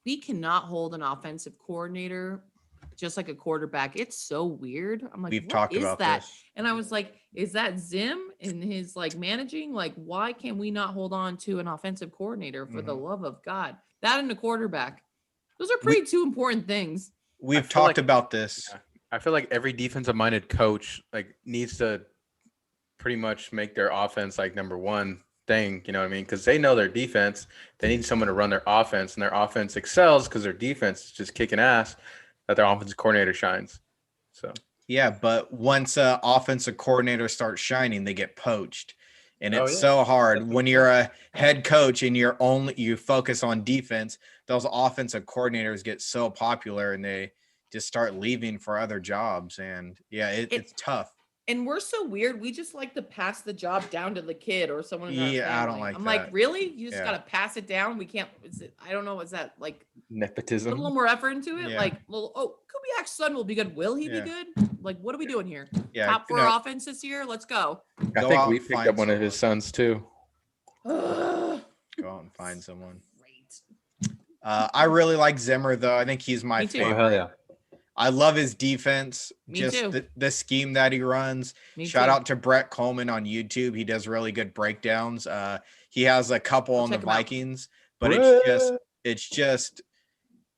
we cannot hold an offensive coordinator just like a quarterback. It's so weird. I'm like, we've talked about that. And I was like, is that Zim in his like managing? Like, why can we not hold on to an offensive coordinator for the love of God? That and a quarterback. Those are pretty two important things. We've talked about this. I feel like every defensive minded coach like needs to pretty much make their offense like number one thing, you know what I mean? Because they know their defense. They need someone to run their offense, and their offense excels because their defense is just kicking ass, that their offensive coordinator shines. So yeah, but once an offensive coordinator starts shining, they get poached. And it's so hard when you're a head coach and you focus on defense. Those offensive coordinators get so popular and they just start leaving for other jobs. And yeah, it's tough. And we're so weird. We just like to pass the job down to the kid or someone in our family. I don't like I'm that. like, really? You just got to pass it down? We can't, I don't know. Is that like nepotism? Put a little more effort into it? Like, Kubiak's son will be good. Will he be good? Like, what are we doing here? Top 4 offense this year? Let's go. I think we picked up one of his sons too. Go out and find someone. Great. I really like Zimmer though. I think he's my favorite. Oh, hell yeah. I love his defense. Me too. The scheme that he runs. Shout out to Brett Coleman on YouTube. He does really good breakdowns. He has a couple on the Vikings, but it's just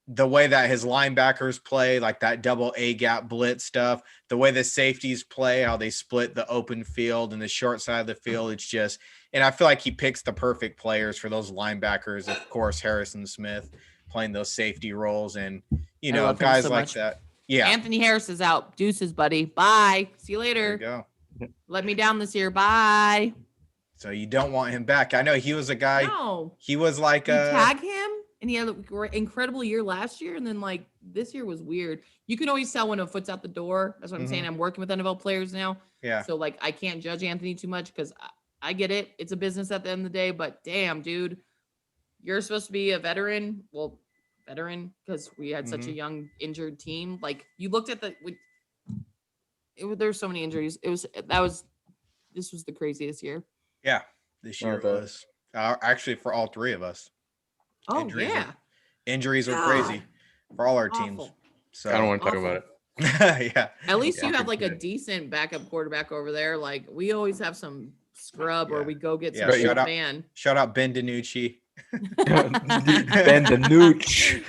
the way that his linebackers play, like that double A gap blitz stuff, the way the safeties play, how they split the open field and the short side of the field. It's just, and I feel like he picks the perfect players for those linebackers. Of course, Harrison Smith playing those safety roles, and you know, guys like that. Yeah. Anthony Harris is out. Deuces, buddy. Bye. See you later. There you go. Let me down this year. Bye. So you don't want him back. I know he was a guy. No. He was like tag him, and he had an incredible year last year, and then like this year was weird. You can always tell when a foot's out the door. That's what I'm saying. I'm working with NFL players now. Yeah. So like I can't judge Anthony too much because I get it. It's a business at the end of the day. But damn, dude, you're supposed to be a veteran. Well, veteran because we had such a young injured team. Like you looked at there's so many injuries. This was the craziest year. Yeah, this year was actually for all 3 of us. Oh, injuries are crazy for all our teams. So I don't want to talk about it. Yeah. At least you have like a decent backup quarterback over there. Like we always have some scrub or we go get some man. Shout out Ben DiNucci. Ben the Nooch.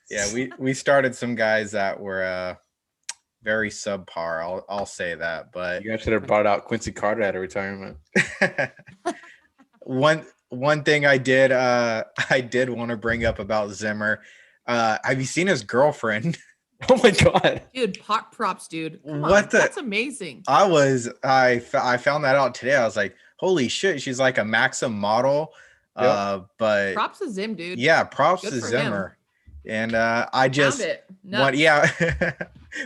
Yeah, we started some guys that were very subpar. I'll say that. But You guys should have brought out Quincy Carter at a retirement. one thing I did want to bring up about Zimmer. Have you seen his girlfriend? Oh my god, dude! Props, dude. Come What on. the- That's amazing. I found that out today. I was like, holy shit, she's like a Maxim model. Yep. But Props to Zim, dude. yeah, props Good to for Zimmer. And I just Found it. What, Nuts. yeah.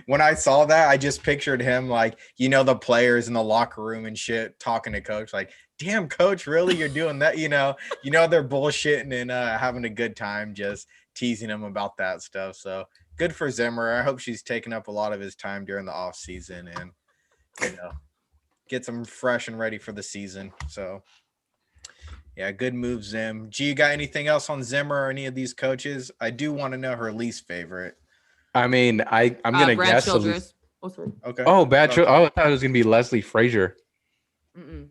When I saw that, I just pictured him like, the players in the locker room and shit talking to coach, like, damn, coach, really? You're doing that? They're bullshitting and having a good time, just teasing him about that stuff. So good for Zimmer. I hope she's taking up a lot of his time during the off season and, gets him fresh and ready for the season. So yeah, good move, Zim. G, you got anything else on Zimmer or any of these coaches? I do want to know her least favorite. I mean, I'm gonna Brad guess. Childress. Okay. Oh, bad. I thought it was gonna be Leslie Frazier. Mm-mm.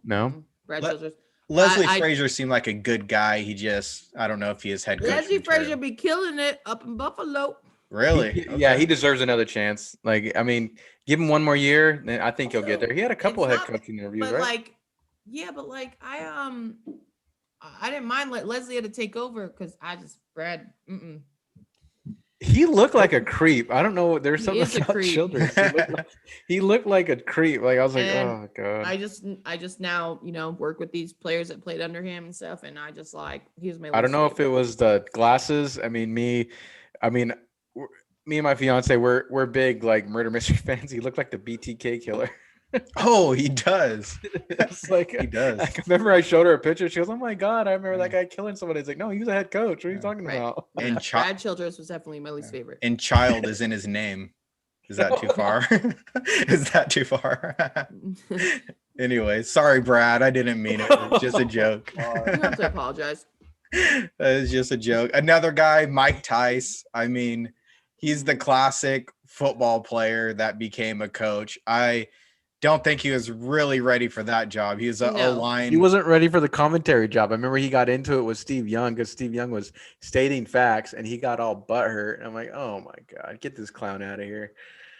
No. Brad Let- Childress. Leslie I- Frazier seemed like a good guy. He just, I don't know if he is head coach. Leslie material. Frazier be killing it up in Buffalo. Really? Yeah, Okay. he deserves another chance. Like, I mean, give him one more year, then I think he'll get there. He had a couple of It's head not- coaching interviews, But right? I didn't mind let Leslie had to take over because Brad. He looked like a creep. I don't know. There's He something is a about creep. Childress. He looked like a creep. Like I was like, And oh god. I just now work with these players that played under him and stuff, and I just like he was my. I don't know if it was the glasses. I mean, me and my fiance, we're big like murder mystery fans. He looked like the BTK killer. Oh, he does. It's like He does. I remember I showed her a picture. She goes, "Oh my god, I remember that guy killing somebody." It's like, no, he was a head coach. What are you talking Right. about? And Brad Childress was definitely my least favorite. And child is in his name. Is that too far? Is that too far? Anyway, sorry, Brad. I didn't mean it. It's just a joke. You have to apologize. That is just a joke. Another guy, Mike Tice. I mean, he's the classic football player that became a coach. I don't think he was really ready for that job. He was an No. O-line. He wasn't ready for the commentary job. I remember he got into it with Steve Young because Steve Young was stating facts and he got all butthurt. And I'm like, oh my God, get this clown out of here.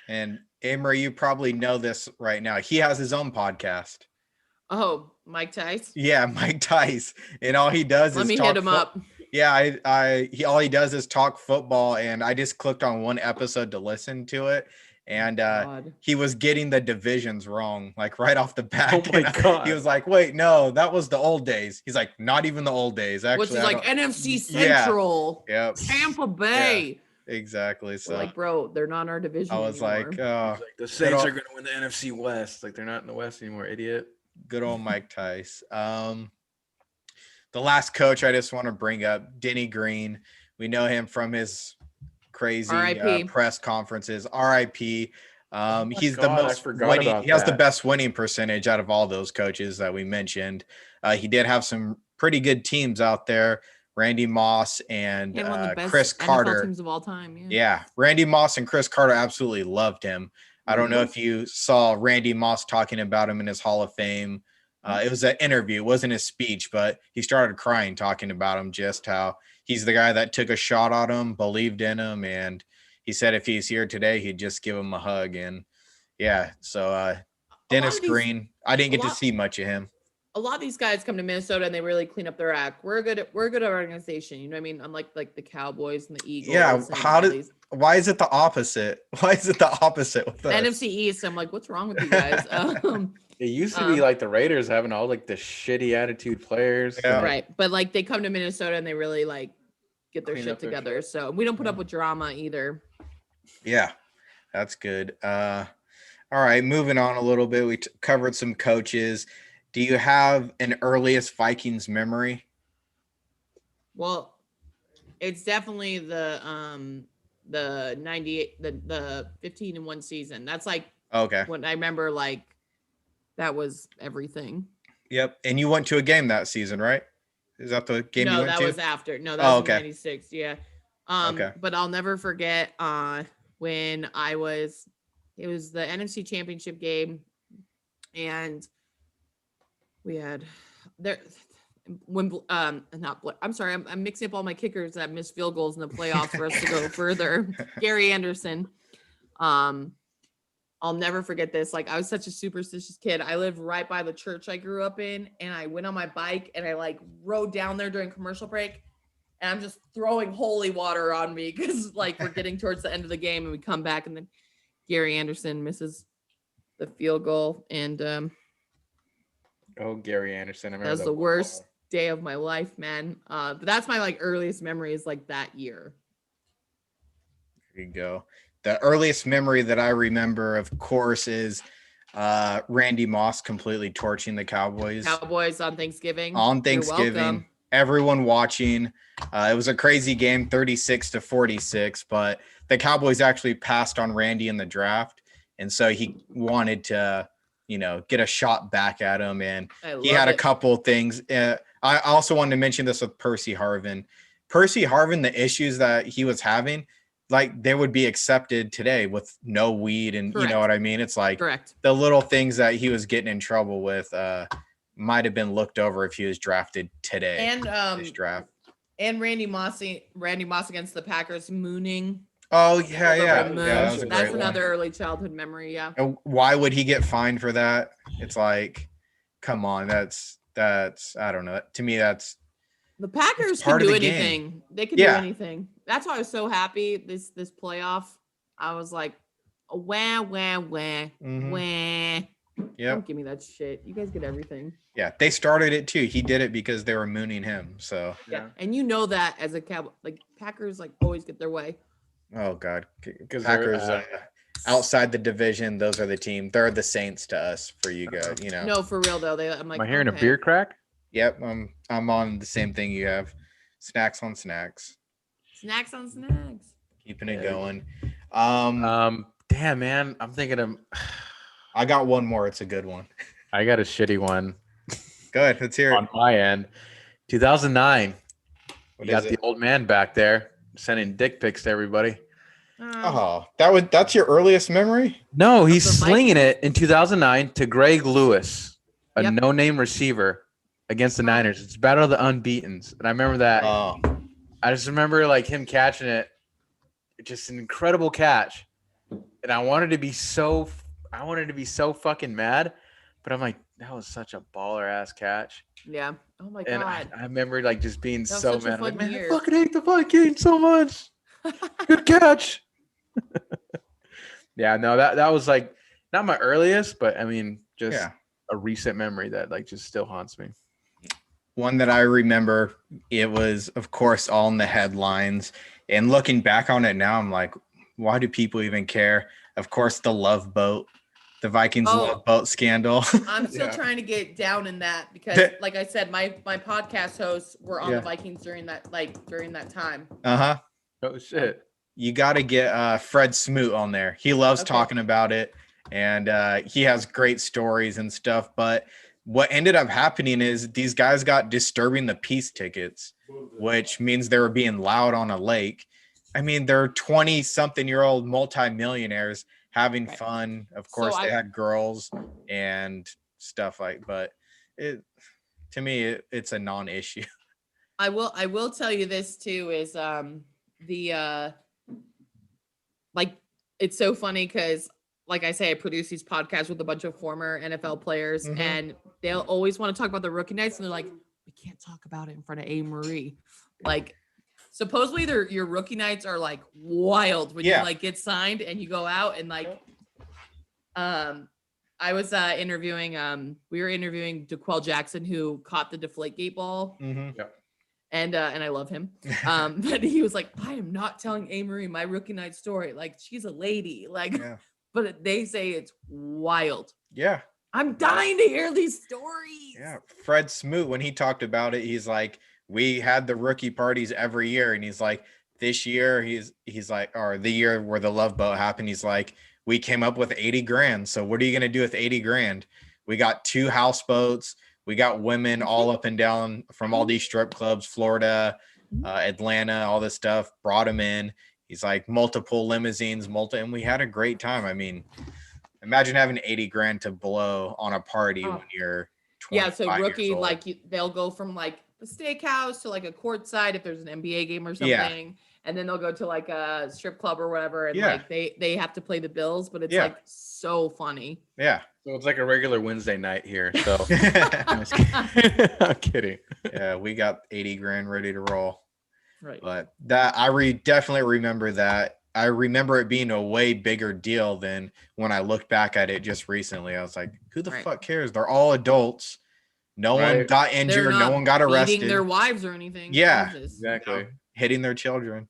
And AMarie, you probably know this right now. He has his own podcast. Oh, Mike Tice. Yeah, Mike Tice. And all he does Let is me talk hit him up. Yeah, all he does is talk football, and I just clicked on one episode to listen to it, and God. he was getting the divisions wrong, like right off the bat. Oh my God. He was like, "Wait, no, that was the old days." He's like, "Not even the old days, actually." Which is I like don't-" NFC Yeah. Central, Yep, Tampa Bay. exactly. We're So like, bro, they're not in our division. I was anymore. like, "Oh, He's like, the Saints old- are going to win the NFC West. Like they're not in the West anymore, idiot. good old Mike Tice." The last coach I just want to bring up, Denny Green. We know him from his crazy R.I.P. press conferences. R.I.P. He's the God, I most forgot winning. about He has the that. best winning percentage out of all those coaches that we mentioned. He did have some pretty good teams out there. Randy Moss and He had one of the best Chris NFL Carter. teams of all time. Yeah. Yeah, Randy Moss and Chris Carter absolutely loved him. I don't know if you saw Randy Moss talking about him in his Hall of Fame. It was an interview. It wasn't his speech, but he started crying talking about him, just how he's the guy that took a shot at him, believed in him. And he said if he's here today, he'd just give him a hug. And yeah, so Dennis Green, I didn't get to see much of him. A lot of these guys come to Minnesota and they really clean up their act. We're a good organization. You know what I mean? Unlike like the Cowboys and the Eagles. Yeah, and why is it the opposite? Why is it the opposite with the us? NFC East? I'm like, what's wrong with you guys? It used to be like the Raiders having all like the shitty attitude players. Yeah. Right. But like they come to Minnesota and they really like get their Clean shit up their together. So we don't put up with drama either. Yeah, that's good. All right, moving on a little bit. We covered some coaches. Do you have an earliest Vikings memory? Well, it's definitely the 98, the 15-1 season. That's like Okay. when I remember like that was everything. Yep. And you went to a game that season, right? Is that the game you No, went that to? was after. No, that was okay. 96. Yeah. Okay. But I'll never forget when it was the NFC Championship game, and we had there when I'm sorry, I'm mixing up all my kickers that missed field goals in the playoffs for us to go further. Gary Anderson, I'll never forget this. Like, I was such a superstitious kid. I lived right by the church I grew up in, and I went on my bike and I like rode down there during commercial break, and I'm just throwing holy water on me because like we're getting towards the end of the game, and we come back, and then Gary Anderson misses the field goal, and Oh, Gary Anderson. I that remember was the worst day of my life, man. But that's my like earliest memory is like that year. There you go. The earliest memory that I remember, of course, is Randy Moss completely torching the Cowboys. Cowboys on Thanksgiving. On Thanksgiving, everyone watching. It was a crazy game, 36-46, but the Cowboys actually passed on Randy in the draft. And so he wanted to, get a shot back at him. And he had a couple things. I also wanted to mention this with Percy Harvin. Percy Harvin, the issues that he was having, like they would be accepted today with no weed. And you know what I mean? It's like the little things that he was getting in trouble with might have been looked over if he was drafted today. And this draft. And Randy Moss against the Packers mooning. Oh yeah. That's another early childhood memory. Yeah. And why would he get fined for that? It's like, come on, that's I don't know. To me, that's the Packers can do anything. They can do anything. That's why I was so happy this playoff. I was like, wah. Yeah. Don't give me that shit. You guys get everything. Yeah, they started it too. He did it because they were mooning him. So yeah, and you know that as a Cowboy, like Packers, like always get their way. Oh God, because Packers outside the division, those are the team. They're the Saints to us. For you guys, No, for real though. I'm like, am I hearing a beer crack? Yep, I'm on the same thing you have. Snacks on snacks. Snacks on snacks. Keeping it going. Damn man, I'm thinking of. I got one more. It's a good one. I got a shitty one. Good. Let's hear it. On my end, 2009. We got the old man back there sending dick pics to everybody. Oh, that's your earliest memory? No, he's slinging it in 2009 to Greg Lewis, a no-name receiver against the Niners. It's Battle of the Unbeatens, and I remember that. Oh. I just remember like him catching it, just an incredible catch, and I wanted to be so fucking mad, but I'm like, that was such a baller ass catch. Yeah. Oh my and God. I remember like just being so mad. Like, man, year. I fucking hate the Vikings so much. Good catch. Yeah, no, that was like not my earliest, but I mean, just a recent memory that like just still haunts me. One that I remember, it was of course all in the headlines, and looking back on it now, I'm like, why do people even care? Of course, the Love Boat. The Vikings Love Boat scandal. I'm still trying to get down in that because, like I said, my podcast hosts were on the Vikings during that time. Oh shit! You got to get Fred Smoot on there. He loves talking about it, and he has great stories and stuff. But what ended up happening is these guys got disturbing the peace tickets, which means they were being loud on a lake. I mean, they're 20-something-year-old multimillionaires having fun. Of course, they had girls and stuff but to me, it's a non-issue. I will tell you this too is it's so funny because like I say, I produce these podcasts with a bunch of former NFL players, and they'll always want to talk about the rookie nights, and they're like, we can't talk about it in front of AMarie. Like, supposedly your rookie nights are like wild when you like get signed and you go out and like, I was interviewing, we were interviewing DeQuell Jackson, who caught the Deflategate ball. And I love him. But he was like, I am not telling AMarie my rookie night story. Like, she's a lady. Like, but they say it's wild. Yeah. I'm dying to hear these stories. Yeah. Fred Smoot, when he talked about it, he's like, we had the rookie parties every year. And he's like, this year, he's like, or the year where the Love Boat happened, he's like, we came up with 80 grand. So what are you going to do with 80 grand? We got 2 houseboats. We got women all up and down from all these strip clubs, Florida, Atlanta, all this stuff, brought them in. He's like multiple limousines, and we had a great time. I mean, imagine having 80 grand to blow on a party when you're 25 Yeah, so rookie, years old. like they'll go from like the steakhouse to like a courtside if there's an NBA game or something. and then they'll go to like a strip club or whatever, and Yeah. like they have to play the Bills, but it's Yeah. like so funny. Yeah. So it's like a regular Wednesday night here. So I'm kidding. Yeah, we got 80 grand ready to roll. Right. But that definitely remember that. I remember it being a way bigger deal than when I looked back at it just recently. I was like, who the Right. fuck cares? They're all adults. No one got They're injured. not No one got beating arrested. their wives or anything. Yeah. Jesus. Exactly. Hitting their children.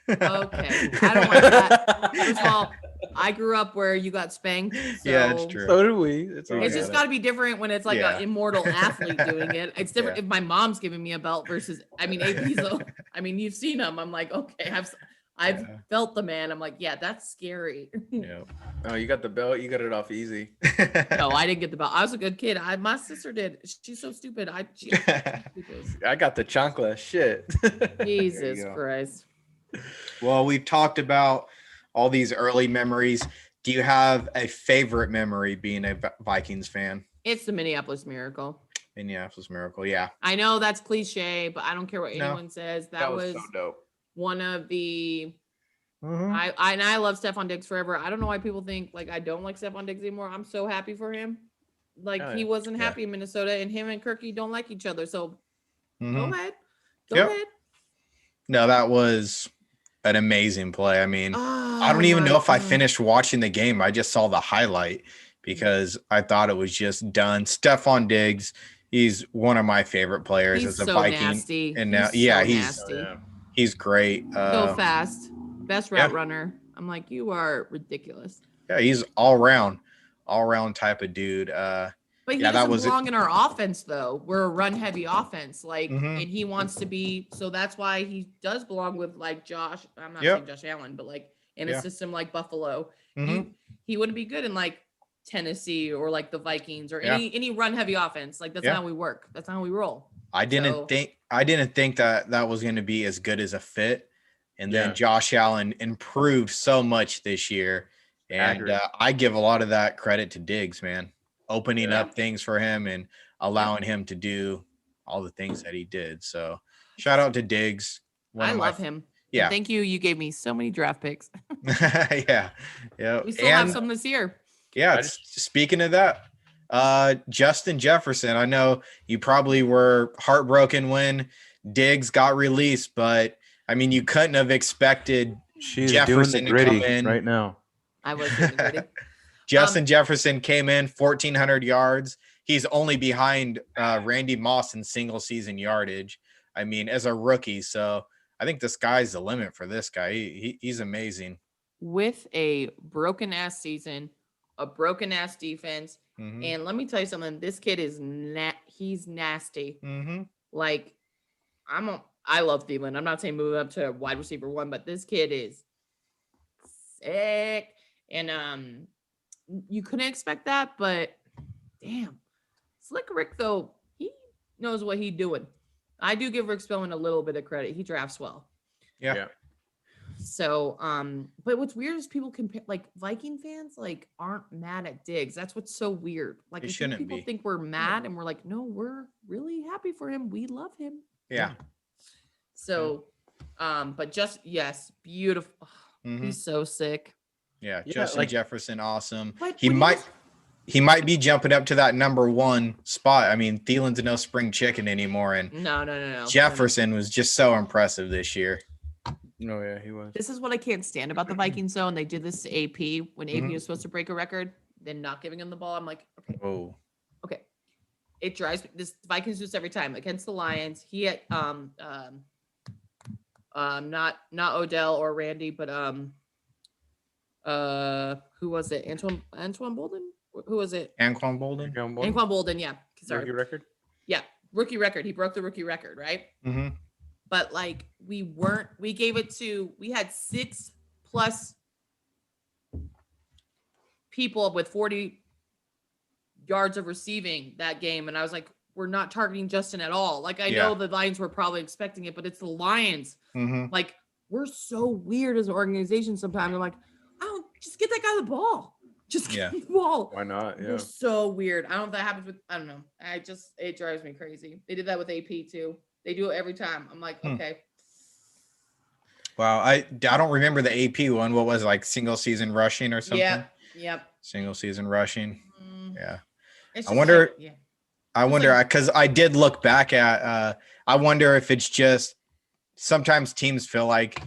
Okay. I don't like that. First of all, I grew up where you got spanked. So Yeah, it's true. So do we. It's just got to be different when it's like Yeah. an immortal athlete doing it. It's different Yeah. if my mom's giving me a belt versus, I mean, AP's. I mean, you've seen him. I'm like, okay, I've Yeah. felt the man. I'm like, yeah, that's scary. Yeah. Oh, you got the belt. You got it off easy. No, I didn't get the belt. I was a good kid. My sister did. She's so stupid. I got the chancla. Shit. Jesus go. Christ. Well, we've talked about all these early memories. Do you have a favorite memory being a Vikings fan? It's the Minneapolis Miracle. Minneapolis Miracle, yeah. I know that's cliche, but I don't care what No. anyone says. That was so dope. One of the Mhm. I love Stephon Diggs forever. I don't know why people think like I don't like Stephon Diggs anymore. I'm so happy for him. Like Oh, he yeah. wasn't Yeah. happy in Minnesota, and him and Kirky don't like each other. So Mhm. go ahead. Go Yep. ahead. No, that was an amazing play. I mean, I Oh don't even my know if I God. finished watching the game. I just saw the highlight because I thought it was just done. Stephon Diggs, he's one of my favorite players He's as a so Viking. nasty. And now, He's yeah, so he's nasty. Oh, yeah. he's great. So fast. Best route yeah. runner. I'm like, you are ridiculous. Yeah, he's all round type of dude. But he Yeah, that doesn't was it. belong in our offense, though. We're a run-heavy offense, like, Mhm. and he wants to be. So that's why he does belong with like Josh. I'm not Yep. saying Josh Allen, but like in Yeah. a system like Buffalo, Mhm. he wouldn't be good in like Tennessee or like the Vikings or Yeah. any run-heavy offense. Like that's Yeah. not how we work. That's not how we roll. I didn't So- think that was going to be as good as a fit. And then Yeah. Josh Allen improved so much this year. And Accurate. I give a lot of that credit to Diggs, man. Opening Yeah. up things for him and allowing him to do all the things that he did. So shout out to Diggs. I love him. Yeah. And thank you. You gave me so many draft picks. Yeah. Yeah. We still have some this year. Yeah, I speaking of that, Justin Jefferson, I know you probably were heartbroken when Diggs got released, but I mean, you couldn't have expected She's Jefferson doing to the come gritty in. right now. I was doing the gritty. Justin Jefferson came in 1,400 yards. He's only behind Randy Moss in single season yardage. I mean, as a rookie. So I think the sky's the limit for this guy. He's amazing. With a broken ass season, a broken ass defense. Mhm. And let me tell you something. This kid is he's nasty. Mhm. Like I love Thielen. I'm not saying move up to wide receiver 1, but this kid is sick. And you couldn't expect that, but damn. Slick Rick though, he knows what he's doing. I do give Rick Spillman a little bit of credit. He drafts well. Yeah. So, but what's weird is people compare, like Viking fans, like aren't mad at Diggs. That's what's so weird. Like They I think shouldn't people be. think we're mad, and we're like, no, we're really happy for him. We love him. Yeah. So, but just yes, beautiful. Mhm. He's so sick. Yeah. Yeah, Justin like- Jefferson, awesome. But He when might be jumping up to that number 1 spot. I mean, Thielen's no spring chicken anymore, and no. Jefferson was just so impressive this year. Oh yeah, he was. This is what I can't stand about the Vikings, though. And they did this to AP when AP Mhm. was supposed to break a record, then not giving him the ball. I'm like, okay, Oh, okay. It drives me. This Vikings do this every time against the Lions. He had not Odell or Randy, but who was it? Antoine Bolden? Who was it? Anquan Bolden. Antoine Bolden, yeah. Sorry. Rookie record. Yeah, rookie record. He broke the rookie record, right? Mm-hmm. But like we had 6+ people with 40 yards of receiving that game. And I was like, we're not targeting Justin at all. Like I know the Lions were probably expecting it, but it's the Lions. Mm-hmm. Like we're so weird as an organization sometimes. I'm like, oh, just get that guy the ball. Just get the ball. Why not? Yeah. We're so weird. I don't know if that happens with, I don't know. It drives me crazy. They did that with AP too. They do it every time. I'm like, okay. Wow, I don't remember the AP one. What was it, like single season rushing or something? Yep. Single season rushing. Mm, Yeah. it's I just wonder. like, yeah. I It's wonder like- because I did look back at. I wonder if it's just sometimes teams feel like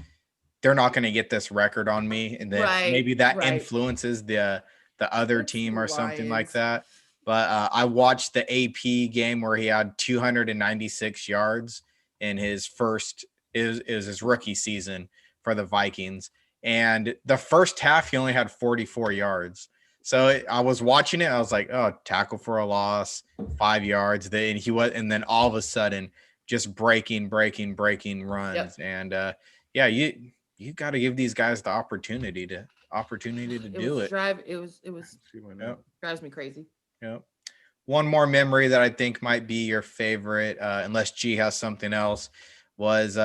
they're not going to get this record on me, and then maybe that influences the other It's team the or something like Lions. that. But I watched the AP game where he had 296 yards in his first is his rookie season for the Vikings, and the first half he only had 44 yards. So I was watching it, I was like, oh, tackle for a loss, 5 yards. Then and then all of a sudden just breaking runs. Yep. And yeah, you got to give these guys the opportunity to do it. It was Yep. drives me crazy. Yep. One more memory that I think might be your favorite, unless G has something else, was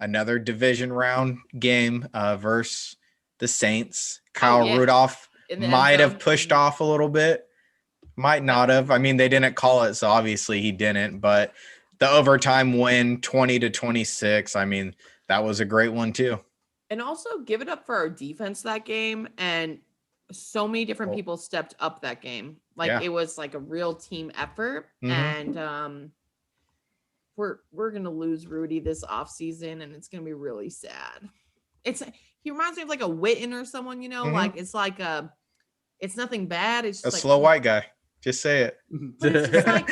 another division round game versus the Saints. Kyle Rudolph might have pushed off a little bit, might not have. I mean, they didn't call it, so obviously he didn't. But the overtime win, 20-26. I mean, that was a great one too. And also give it up for our defense that game. And so many different people stepped up that game. Like it was like a real team effort. Mm-hmm. And we're gonna lose Rudy this offseason, and it's gonna be really sad. He reminds me of like a Witten or someone, you know, like it's like it's nothing bad. It's just a slow white guy. Just say it. But it's just like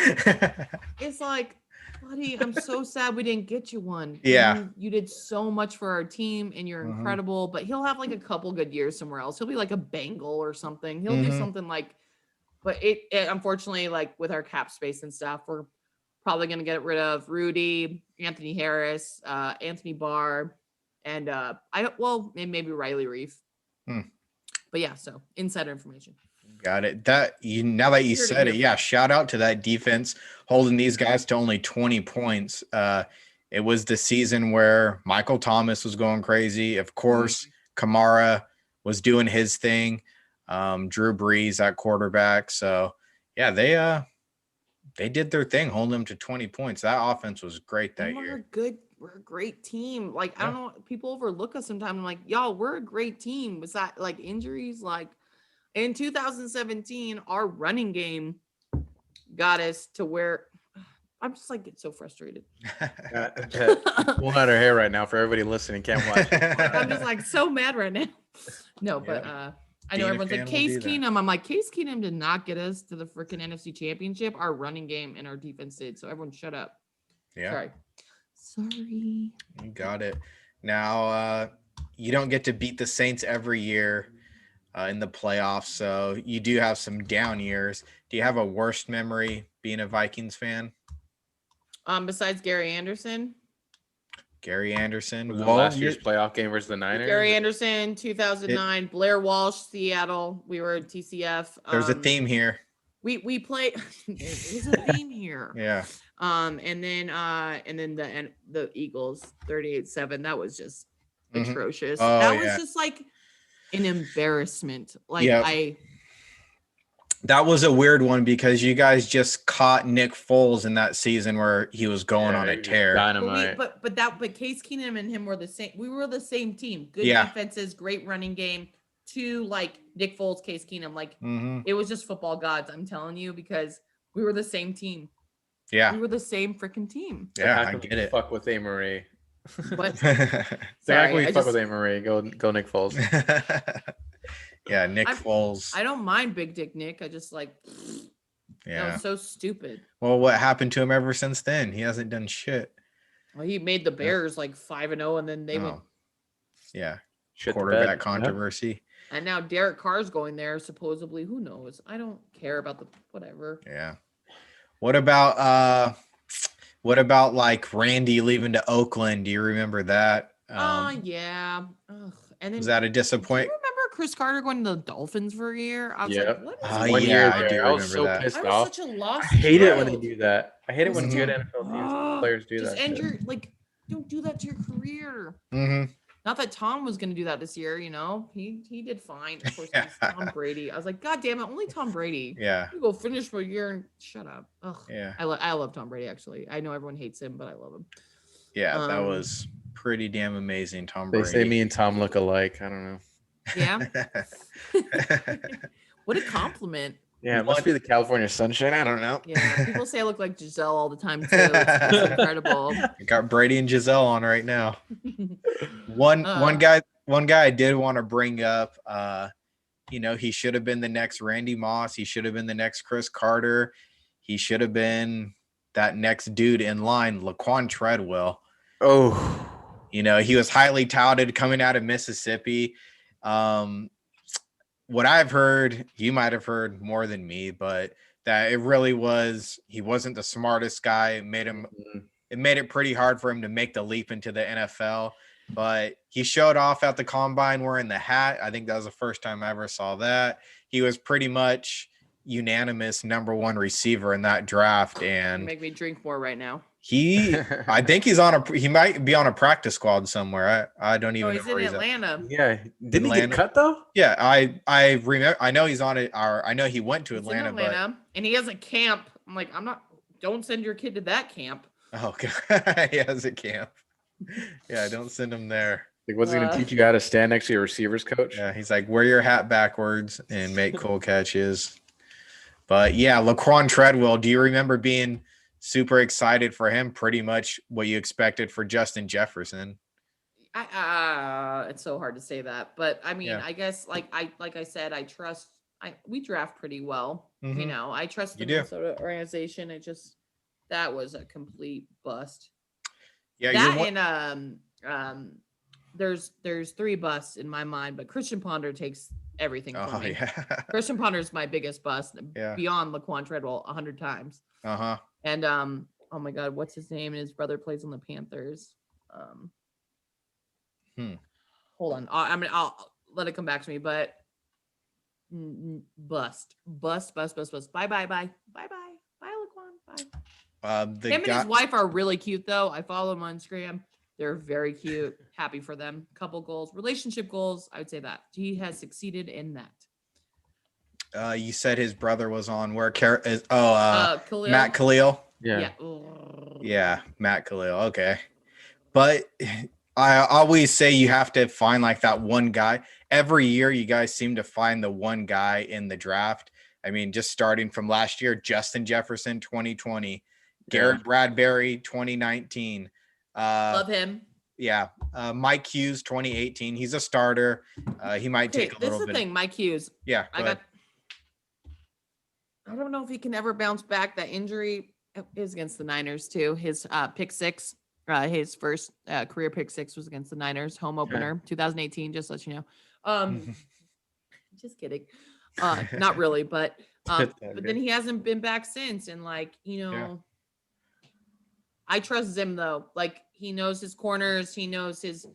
it's like, buddy, I'm so sad we didn't get you one. Yeah. You did so much for our team and you're incredible, but he'll have like a couple good years somewhere else. He'll be like a Bengal or something. He'll do something like, but it unfortunately, like with our cap space and stuff, we're probably going to get rid of Rudy, Anthony Harris, Anthony Barr, and maybe Riley Reef. But yeah, so insider information. Got it. Now that you said it, yeah, shout out to that defense holding these guys to only 20 points. It was the season where Michael Thomas was going crazy. Of course, Kamara was doing his thing. Drew Brees at quarterback. So yeah, they did their thing, holding them to 20 points. That offense was great that year. We're a great team. Like, I don't know, people overlook us sometimes. I'm like, y'all, we're a great team. Besides like injuries, like in 2017, our running game got us to where I'm just like, get so frustrated. Pulling out her hair right now for everybody listening. Can't watch. I'm just like so mad right now. No, but I know everyone's like Case Keenum. I'm like, Case Keenum did not get us to the freaking NFC Championship. Our running game and our defense did. So everyone shut up. Yeah. Sorry. You got it. Now you don't get to beat the Saints every year in the playoffs, so you do have some down years. Do you have a worst memory being a Vikings fan? Besides Gary Anderson. Well, last year's playoff game versus the Niners. Gary Anderson, 2009. Blair Walsh, Seattle. We were at TCF. There's a theme here. We play. There's a theme here. Yeah. And then the Eagles 38-7. That was just atrocious. Oh, that was just like an embarrassment. Like that was a weird one because you guys just caught Nick Foles in that season where he was going on a tear. Dynamite. But Case Keenum and him were the same. We were the same team. Good defenses, great running game. To like Nick Foles, Case Keenum, like it was just football gods. I'm telling you, because we were the same team. Yeah, we were the same freaking team. Yeah, I get it. Fuck with AMarie. What? Sorry, fuck with AMarie. Go Nick Foles. Yeah, Nick Foles. I don't mind Big Dick Nick. I just like, that was so stupid. Well, what happened to him ever since then? He hasn't done shit. Well, he made the Bears like 5-0, and then they went. Yeah, quarterback controversy. And now Derek Carr's going there, supposedly. Who knows? I don't care about the whatever. Yeah. What about like Randy leaving to Oakland? Do you remember that? Yeah. Ugh. And then was that a disappointment? Do you remember Chris Carter going to the Dolphins for a year? I was like, what is I do remember I was so that. pissed I was off. such a lost I hate it when child. they do that. I hate it when good NFL players do just that. end your don't do that to your career. Not that Tom was going to do that this year, you know. He did fine. Of course, he's Tom Brady. I was like, God damn it, only Tom Brady. Yeah. You go finish for a year and shut up. Ugh. Yeah. I love Tom Brady, actually. I know everyone hates him, but I love him. Yeah, that was pretty damn amazing, Tom They Brady. say me and Tom look alike. I don't know. Yeah. What a compliment. Yeah, it must be the California sunshine. I don't know. Yeah, people say I look like Giselle all the time too. It's incredible. I got Brady and Giselle on right now. One guy I did want to bring up. He should have been the next Randy Moss. He should have been the next Chris Carter. He should have been that next dude in line, Laquan Treadwell. Oh, he was highly touted coming out of Mississippi. What I've heard, you might have heard more than me, but that it really was, he wasn't the smartest guy. It made it pretty hard for him to make the leap into the NFL, but he showed off at the combine wearing the hat. I think that was the first time I ever saw that. He was pretty much unanimous number one receiver in that draft. And make me drink more right now. I think he might be on a practice squad somewhere. I don't even know he's where in he's Atlanta. at. Yeah. Didn't he get cut though? Yeah, I remember. I know he's on it. Or I know he went to Atlanta, and he has a camp. I'm like, don't send your kid to that camp. Oh, God. He has a camp. Yeah, don't send him there. Like, what's he going to teach you how to stand next to your receivers coach? Yeah, he's like, wear your hat backwards and make cool catches. But yeah, Laquan Treadwell, do you remember being super excited for him? Pretty much what you expected for Justin Jefferson. It's so hard to say that, but I mean, I guess like I said, we draft pretty well. Mm-hmm. I trust the Minnesota organization. That was a complete bust. Yeah, there's three busts in my mind, but Christian Ponder takes everything from me. Yeah. Christian Ponder is my biggest bust, beyond Laquan Treadwell 100 times. And oh my God, what's his name? And his brother plays on the Panthers. Hold on, I'll let it come back to me. But bust. Bye, Laquan. Bye. Him and his wife are really cute, though. I follow them on Instagram. They're very cute. Happy for them. Couple goals, relationship goals. I would say that he has succeeded in that. You said his brother was on where? Khalil. Matt Khalil. Yeah, Matt Khalil. Okay, but I always say you have to find like that one guy. Every year, you guys seem to find the one guy in the draft. I mean, just starting from last year, Justin Jefferson, 2020, Garrett Bradbury, 2019. Love him. Yeah. Mike Hughes, 2018. He's a starter. He might take a little bit. This is the thing, Mike Hughes. Yeah. I don't know if he can ever bounce back. That injury is against the Niners too. His pick six, his first career pick six was against the Niners, home opener, 2018. Just to let you know. Just kidding. Not really, but then he hasn't been back since. And I trust Zim though. Like he knows his corners. He knows his,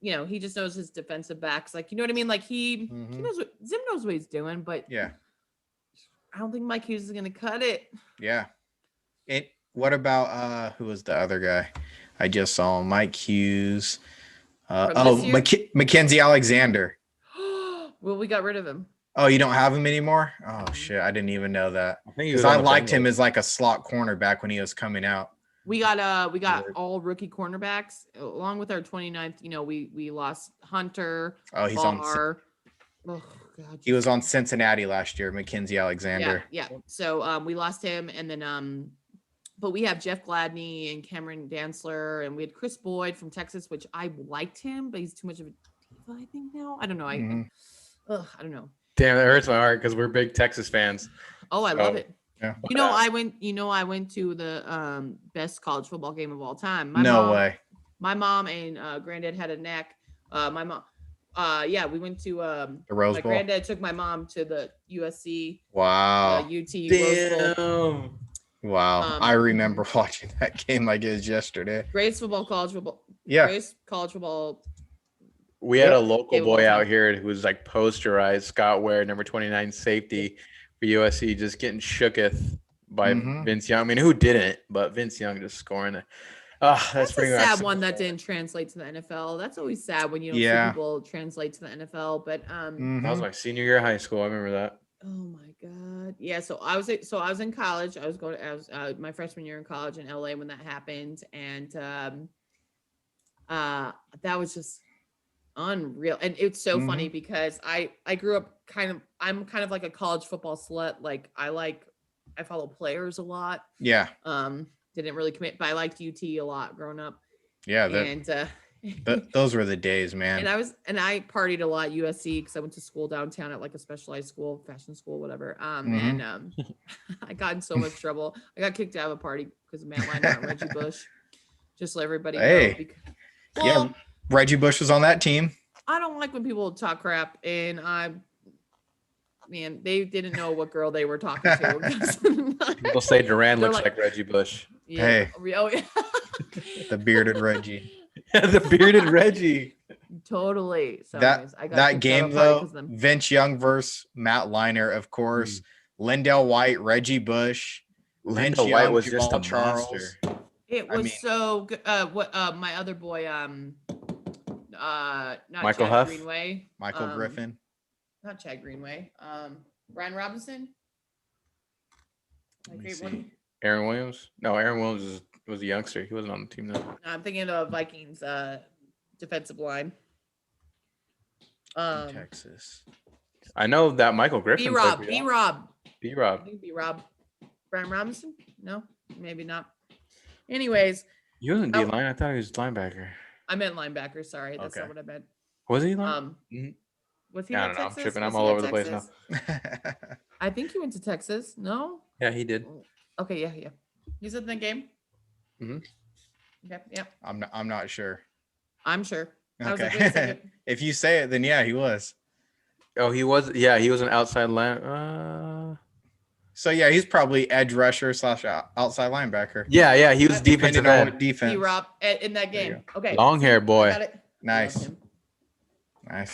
he just knows his defensive backs. Like, you know what I mean? Like he knows Zim knows what he's doing, but I don't think Mike Hughes is going to cut it. Yeah. What about, who was the other guy? I just saw him, Mike Hughes. Mackenzie Alexander. Well, we got rid of him. Oh, you don't have him anymore? Oh shit. I didn't even know that. Because I liked him as like a slot cornerback when he was coming out. We got all rookie cornerbacks along with our 29th. We lost Hunter. Oh, he's Barr. on. Oh God. He was on Cincinnati last year, Mackenzie Alexander. Yeah. So we lost him, and then but we have Jeff Gladney and Cameron Dantzler, and we had Chris Boyd from Texas, which I liked him, but he's too much of a diva, I think now. I don't know. I don't know. Damn, that hurts my heart because we're big Texas fans. Oh, I love it. Yeah. I went to the best college football game of all time. No way. My mom and granddad had a knack. My mom, we went to the Rose Bowl. My granddad took my mom to the USC. Wow. UT Rose Bowl. Wow. I remember watching that game like it was yesterday. Greatest football, college football. Yeah. Greatest college football. We had a local boy out here who was like posterized, Scott Ware, number 29 safety for USC, just getting shooketh by Vince Young. I mean, who didn't? But Vince Young just scoring it. That's pretty a sad one that didn't translate to the NFL. That's always sad when you don't see people translate to the NFL. But that was my senior year of high school. I remember that. Oh my God. Yeah. So I was in college. I was my freshman year in college in LA when that happened. And that was just unreal. And it's so funny because I grew up I'm kind of like a college football slut. Like I follow players a lot. Yeah. Didn't really commit, but I liked UT a lot growing up. Yeah. And those were the days, man. And I partied a lot at USC because I went to school downtown at like a specialized school, fashion school, whatever. And I got in so much trouble. I got kicked out of a party because of Matt Liner and Reggie Bush. Just let everybody know. Yeah, Reggie Bush was on that team. I don't like when people talk crap, and they didn't know what girl they were talking to. People say Duran looks like Reggie Bush. Yeah, hey, oh, yeah. The bearded Reggie. The bearded Reggie. Totally. So that game though, Vince Young versus Matt Liner, of course. Lindell White, Reggie Bush. Lindell White was just a monster. It was so good. My other boy, not Michael Chad Huff? Greenway, Michael Griffin. not Chad Greenway, Brian Robinson. My favorite one. Aaron Williams? No, Aaron Williams was a youngster. He wasn't on the team though. No, I'm thinking of Vikings defensive line. Texas. I know that Michael Griffin. B-Rob. B-Rob. Brian Robinson? No, maybe not. Anyways. He wasn't D-line. I thought he was linebacker. I meant linebacker. Sorry. That's not what I meant. Was he line? Was he I don't know. I'm tripping. I'm all over the place now. I think he went to Texas. No? Yeah, he did. Okay, yeah. He's in the game? Okay, yeah. I'm not sure. I'm sure. Okay. If you say it, then yeah, he was. Oh, he was. Yeah, he was an outside line. So yeah, he's probably edge rusher / outside linebacker. Yeah, he was defensive end. Defense. B-Rob in that game. Okay. Long hair boy. Got it. Nice.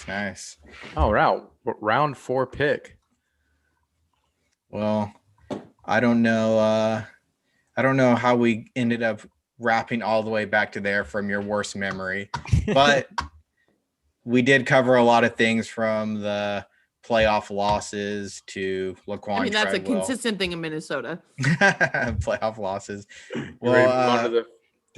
Nice. Oh, round 4 pick. Well, I don't know how we ended up wrapping all the way back to there from your worst memory, but we did cover a lot of things from the playoff losses to Laquan. I mean, that's a consistent thing in Minnesota. Playoff losses. Well,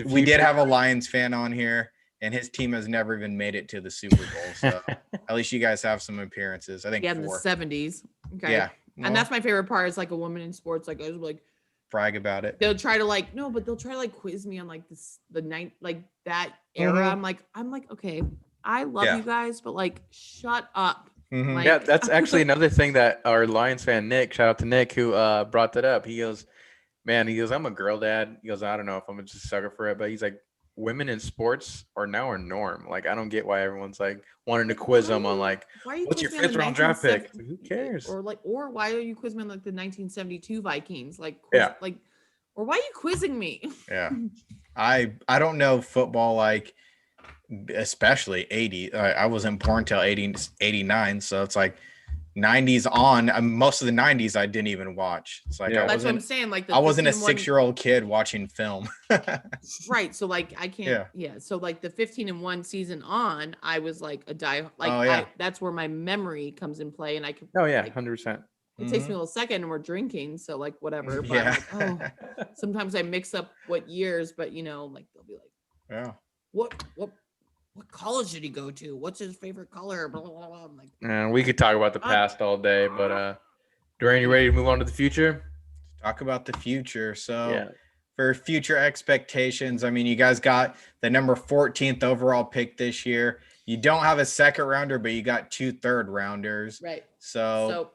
we did have a Lions fan on here, and his team has never even made it to the Super Bowl. So at least you guys have some appearances. I think in the 70s. Okay. Yeah. Well, and that's my favorite part. Is like a woman in sports. Like I was like brag about it. They'll try to quiz me on like the night, like that era. I'm like, okay, I love you guys, but like, shut up. Like, yeah, that's actually another thing that our Lions fan Nick, shout out to Nick, who brought that up. He goes, I'm a girl dad. He goes, I don't know if I'm just a sucker for it, but he's like, women in sports are now a norm. Like, I don't get why everyone's like wanting to quiz them on like, what's your 5th round draft pick? Who cares? Or why are you quizzing me on like the 1972 Vikings? Like, or why are you quizzing me? Yeah, I don't know football like. Especially 80. I wasn't born till 89, so it's like 90s on. Most of the 90s I didn't even watch. It's like that's what I'm saying. Like I wasn't a 6-year-old kid watching film. Right. So like I can't. Yeah. So like the 15-1 season on, I was like a die. Like that's where my memory comes in play, and I can. Oh yeah, 100%. It takes me a little second, and we're drinking, so like whatever. But like, sometimes I mix up what years, but like they'll be like, what college did he go to? What's his favorite color? Blah, blah, blah. I'm like, we could talk about the past all day, but Dorian, you ready to move on to the future? Talk about the future. So for future expectations, I mean, you guys got the number 14th overall pick this year. You don't have a 2nd rounder, but you got 2 3rd rounders. Right. So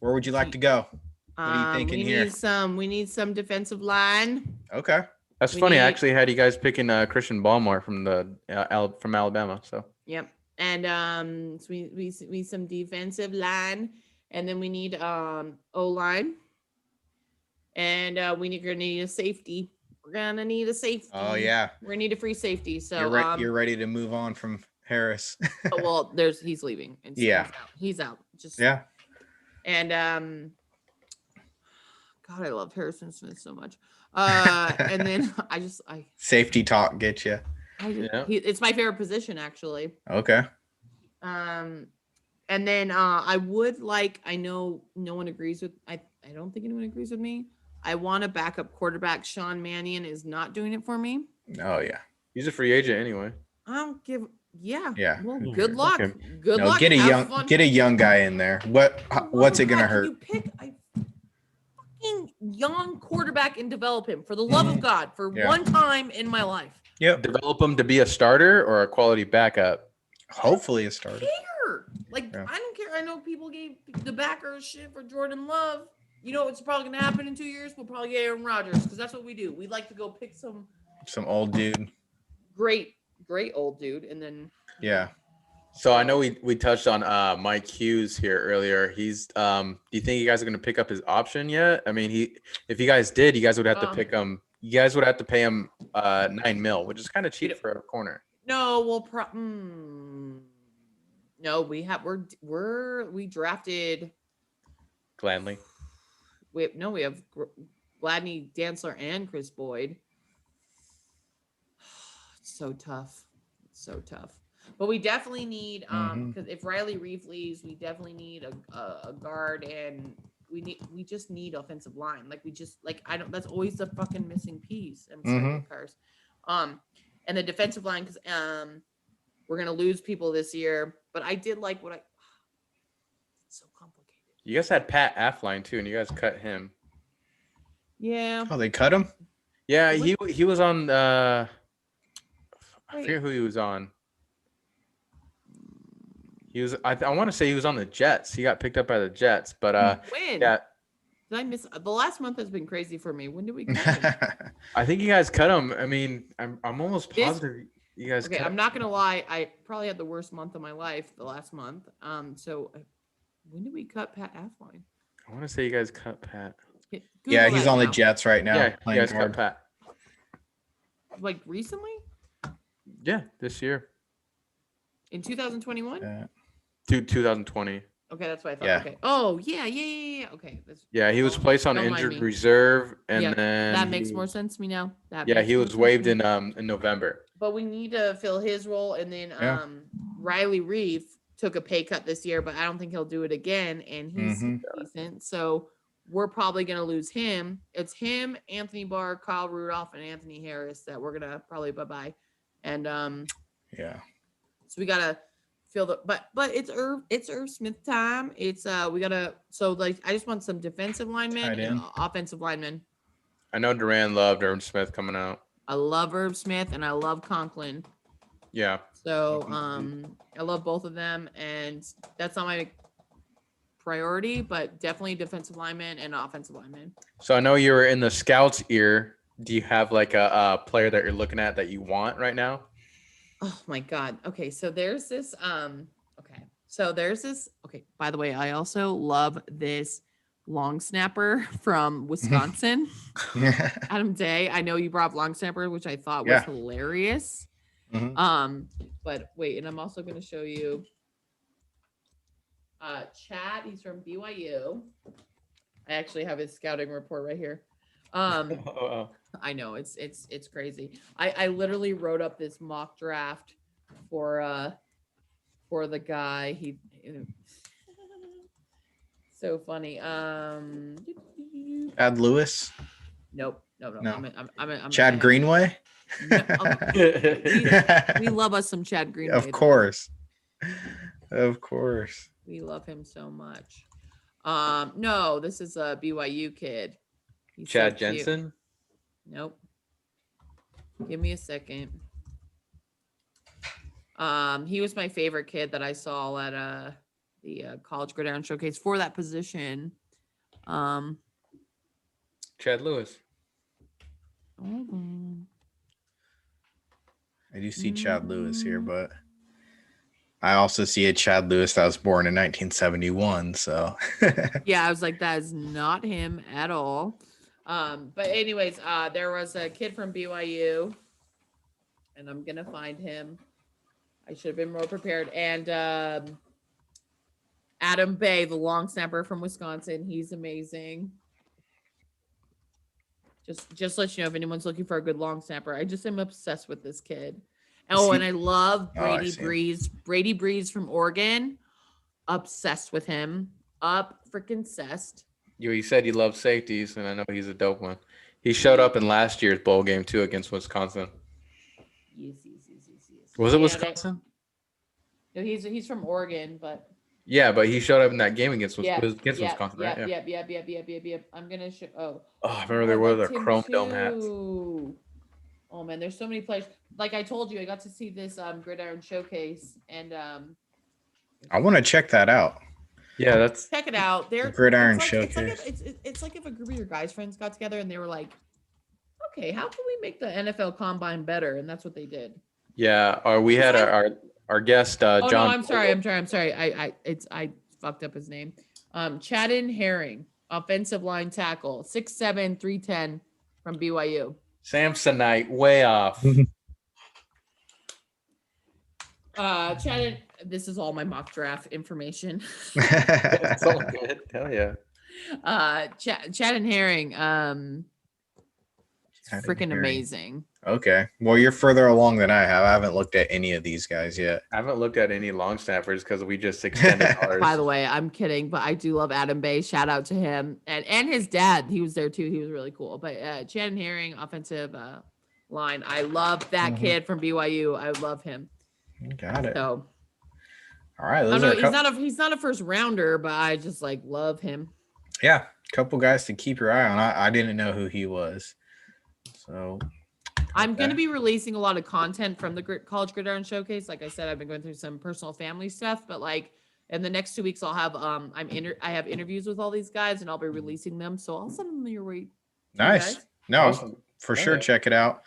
where would you like to go? What are you thinking here? We need some defensive line. Okay. That's funny. I actually had you guys picking Christian Balmore from from Alabama. So yep, and so we need some defensive line, and then we need O line, and we're gonna need a safety. We're gonna need a safety. Oh yeah, we're gonna need a free safety. So you're ready to move on from Harris. Well, he's leaving. And so he's out. And God, I love Harrison Smith so much. And then I safety talk get you. It's my favorite position actually. Okay. And then I would like, I know no one agrees with, I don't think anyone agrees with me. I want a backup quarterback. Sean Mannion is not doing it for me. Oh yeah. He's a free agent anyway. I don't give. Yeah. Yeah. Well, good luck. Okay. Good No, luck. get a Have fun. young guy in there. What's it gonna God, hurt? Can you pick a fucking young quarterback and develop him for the love of God for one time in my life? Yep. Develop him to be a starter or a quality backup. Hopefully a starter. Care. Like Yeah. I don't care. I know people gave the backers shit for Jordan Love. You know what's probably gonna happen in 2 years? We'll probably get Aaron Rodgers because that's what we do. We like to go pick some old dude. great old dude, and then Yeah. So I know we touched on Mike Hughes here earlier. He's do you think you guys are gonna pick up his option yet? I mean, if you guys did, you guys would have to pick him. You guys would have to pay him $9 million, which is kind of cheap for a corner. no, we'll no, we drafted. Gladly. We have Gladney, Dantzler, and Chris Boyd. It's so tough. But we definitely need because if Riley Reef leaves, we definitely need a guard, and we just need offensive line. That's always the fucking missing piece. I'm sorry, Cars. And the defensive line because we're gonna lose people this year. But I did like it's so complicated. You guys had Pat Affline too, and you guys cut him. Yeah. Oh, they cut him? Yeah, he was on I forget who he was on. He was I want to say he was on the Jets. He got picked up by the Jets, but when? Yeah. Did I miss the last month has been crazy for me. When did we cut him? I think you guys cut him. I mean, I'm almost positive you guys okay, cut I'm not gonna lie, I probably had the worst month of my life the last month. So when did we cut Pat Affline? I want to say you guys cut Pat. Yeah, he's on the Jets right now. Yeah, you guys guard. cut Pat. Like recently? Yeah, this year. In 2021? 2020. Okay, that's what I thought. Yeah. Okay. Oh, yeah. Okay. Yeah, he was placed on Don't mind injured me. reserve, and Yeah, then that makes more sense to me now. he was waived in November. But we need to fill his role, and then Yeah. Riley Reef took a pay cut this year, but I don't think he'll do it again, and he's decent. So we're probably gonna lose him. It's him, Anthony Barr, Kyle Rudolph, and Anthony Harris that we're gonna probably bye-bye. And Yeah. so we gotta fill the but it's Irv Smith time. It's we gotta I just want some defensive linemen and offensive linemen. I know Duran loved Irv Smith coming out. I love Irv Smith and I love Conklin. Yeah. So I love both of them, and that's not my priority, but definitely defensive lineman and offensive lineman. So I know you were in the scouts ear. Do you have like a player that you're looking at that you want right now? Oh my God. Okay. So there's this, by the way, I also love this long snapper from Wisconsin, Adam Day. I know you brought up long snapper, which I thought was hilarious. But wait, and I'm also going to show you Chad. He's from BYU. I actually have his scouting report right here. I know it's crazy. I literally wrote up this mock draft for the guy. He so funny. Chad Lewis? Nope. No. I'm Chad Greenway? We love us some Chad Greenway. Of course. We love him so much. No, this is a BYU kid. He's Chad so cute. Jensen? Nope. Give me a second. He was my favorite kid that I saw at the College Gridiron Showcase for that position. Chad Lewis. Hold on. I do see Chad Lewis here, but I also see a Chad Lewis that was born in 1971. So yeah, I was like, that is not him at all. But anyways, there was a kid from BYU, and I'm gonna find him. I should have been more prepared. And Adam Bay, the long snapper from Wisconsin, he's amazing. Just let you know if anyone's looking for a good long snapper. I just am obsessed with this kid. Oh, and I love Brady Breeze. Brady Breeze from Oregon. Obsessed with him. Freaking cessed. You said you love safeties, and I know he's a dope one. He showed up in last year's bowl game too against Wisconsin. Yes. Was it Yeah, Wisconsin? No, he's from Oregon, but Yeah, but he showed up in that game against yeah, Wisconsin, right? Yeah. Yep. I'm gonna show. Oh, I remember there were the Tim chrome dome hats. too. Oh man, there's so many players. Like I told you, I got to see this Gridiron Showcase, and I want to check that out. Yeah, that's check it out. They're Gridiron it's like Showcase. it's like if a group of your guys friends got together and they were like, okay, how can we make the NFL Combine better? And that's what they did. yeah. We had our guest Oh John. no, I'm sorry. I fucked up his name. Chadden Herring, offensive line tackle, 6'7", 310 from BYU. Samsonite, way off. Chadden, this is all my mock draft information. It's all good. Hell yeah. Chadden Herring, freaking Herring. amazing. Okay. Well, you're further along than I have. I haven't looked at any of these guys yet. I haven't looked at any long snappers because we just extended ours. By the way, I'm kidding, but I do love Adam Bay. Shout out to him and his dad. He was there too. He was really cool. But Chadden Herring, offensive line. I love that kid from BYU. I love him. Got it. So, all right. He's not a first rounder, but I just like love him. Yeah, a couple guys to keep your eye on. I didn't know who he was. So I'm going to be releasing a lot of content from the College Gridiron Showcase. Like I said, I've been going through some personal family stuff, but like in the next 2 weeks, I'll have I have interviews with all these guys, and I'll be releasing them. So I'll send them your way. Nice. No, Awesome. for sure. Check it out.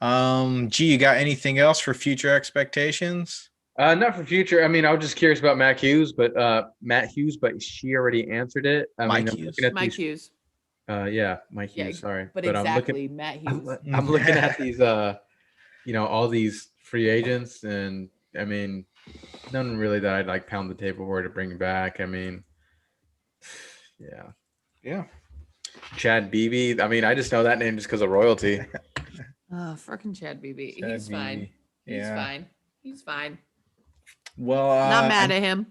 You got anything else for future expectations? Not for future. I mean, I was just curious about Matt Hughes, but she already answered it. Mike Hughes. Hughes. Yeah, Mike Hughes. Sorry, but exactly, Matt Hughes. I'm looking at these, all these free agents, and I mean, none really that I'd like pound the table for to bring back. I mean, yeah. Chad Beebe. I mean, I just know that name just because of royalty. Freaking Chad Beebe. He's fine. He's fine. Well, not mad at him.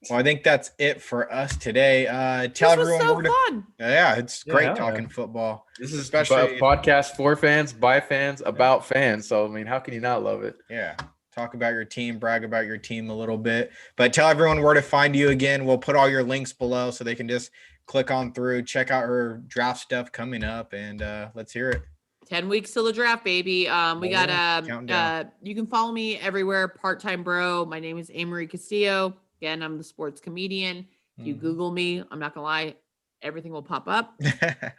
Well, I think that's it for us today. Tell everyone so fun. Yeah, it's great talking football. This is especially a podcast for fans, by fans, about fans. So I mean, how can you not love it? Yeah. Talk about your team, brag about your team a little bit, but tell everyone where to find you again. We'll put all your links below so they can just click on through, check out her draft stuff coming up, and let's hear it. 10 weeks till the draft, baby. We got you can follow me everywhere. Part-time bro. My name is AMarie Castillo. Again, I'm the sports comedian. If you Google me, I'm not gonna lie, everything will pop up.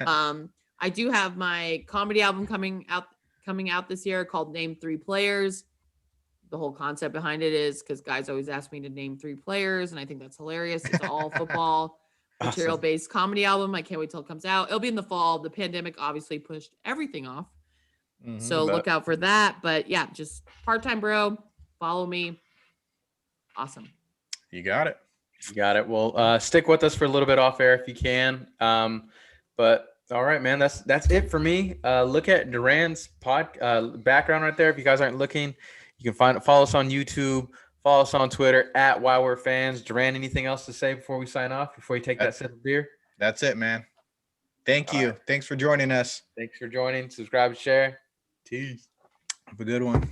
I do have my comedy album coming out this year called Name 3 Players. The whole concept behind it is because guys always ask me to name 3 players, and I think that's hilarious. It's all football material-based comedy album. I can't wait till it comes out. It'll be in the fall. The pandemic obviously pushed everything off. So look out for that. But yeah, just part-time bro. Follow me. Awesome. You got it. Well, stick with us for a little bit off air if you can. But all right, man, that's it for me. Look at Duran's background right there. If you guys aren't looking, you can follow us on YouTube, follow us on Twitter at While We're Fans. Duran, anything else to say before we sign off? Before you take that sip of beer? That's it, man. Thank you. Right. Thanks for joining us. Thanks for joining. Subscribe, share. Peace. Have a good one.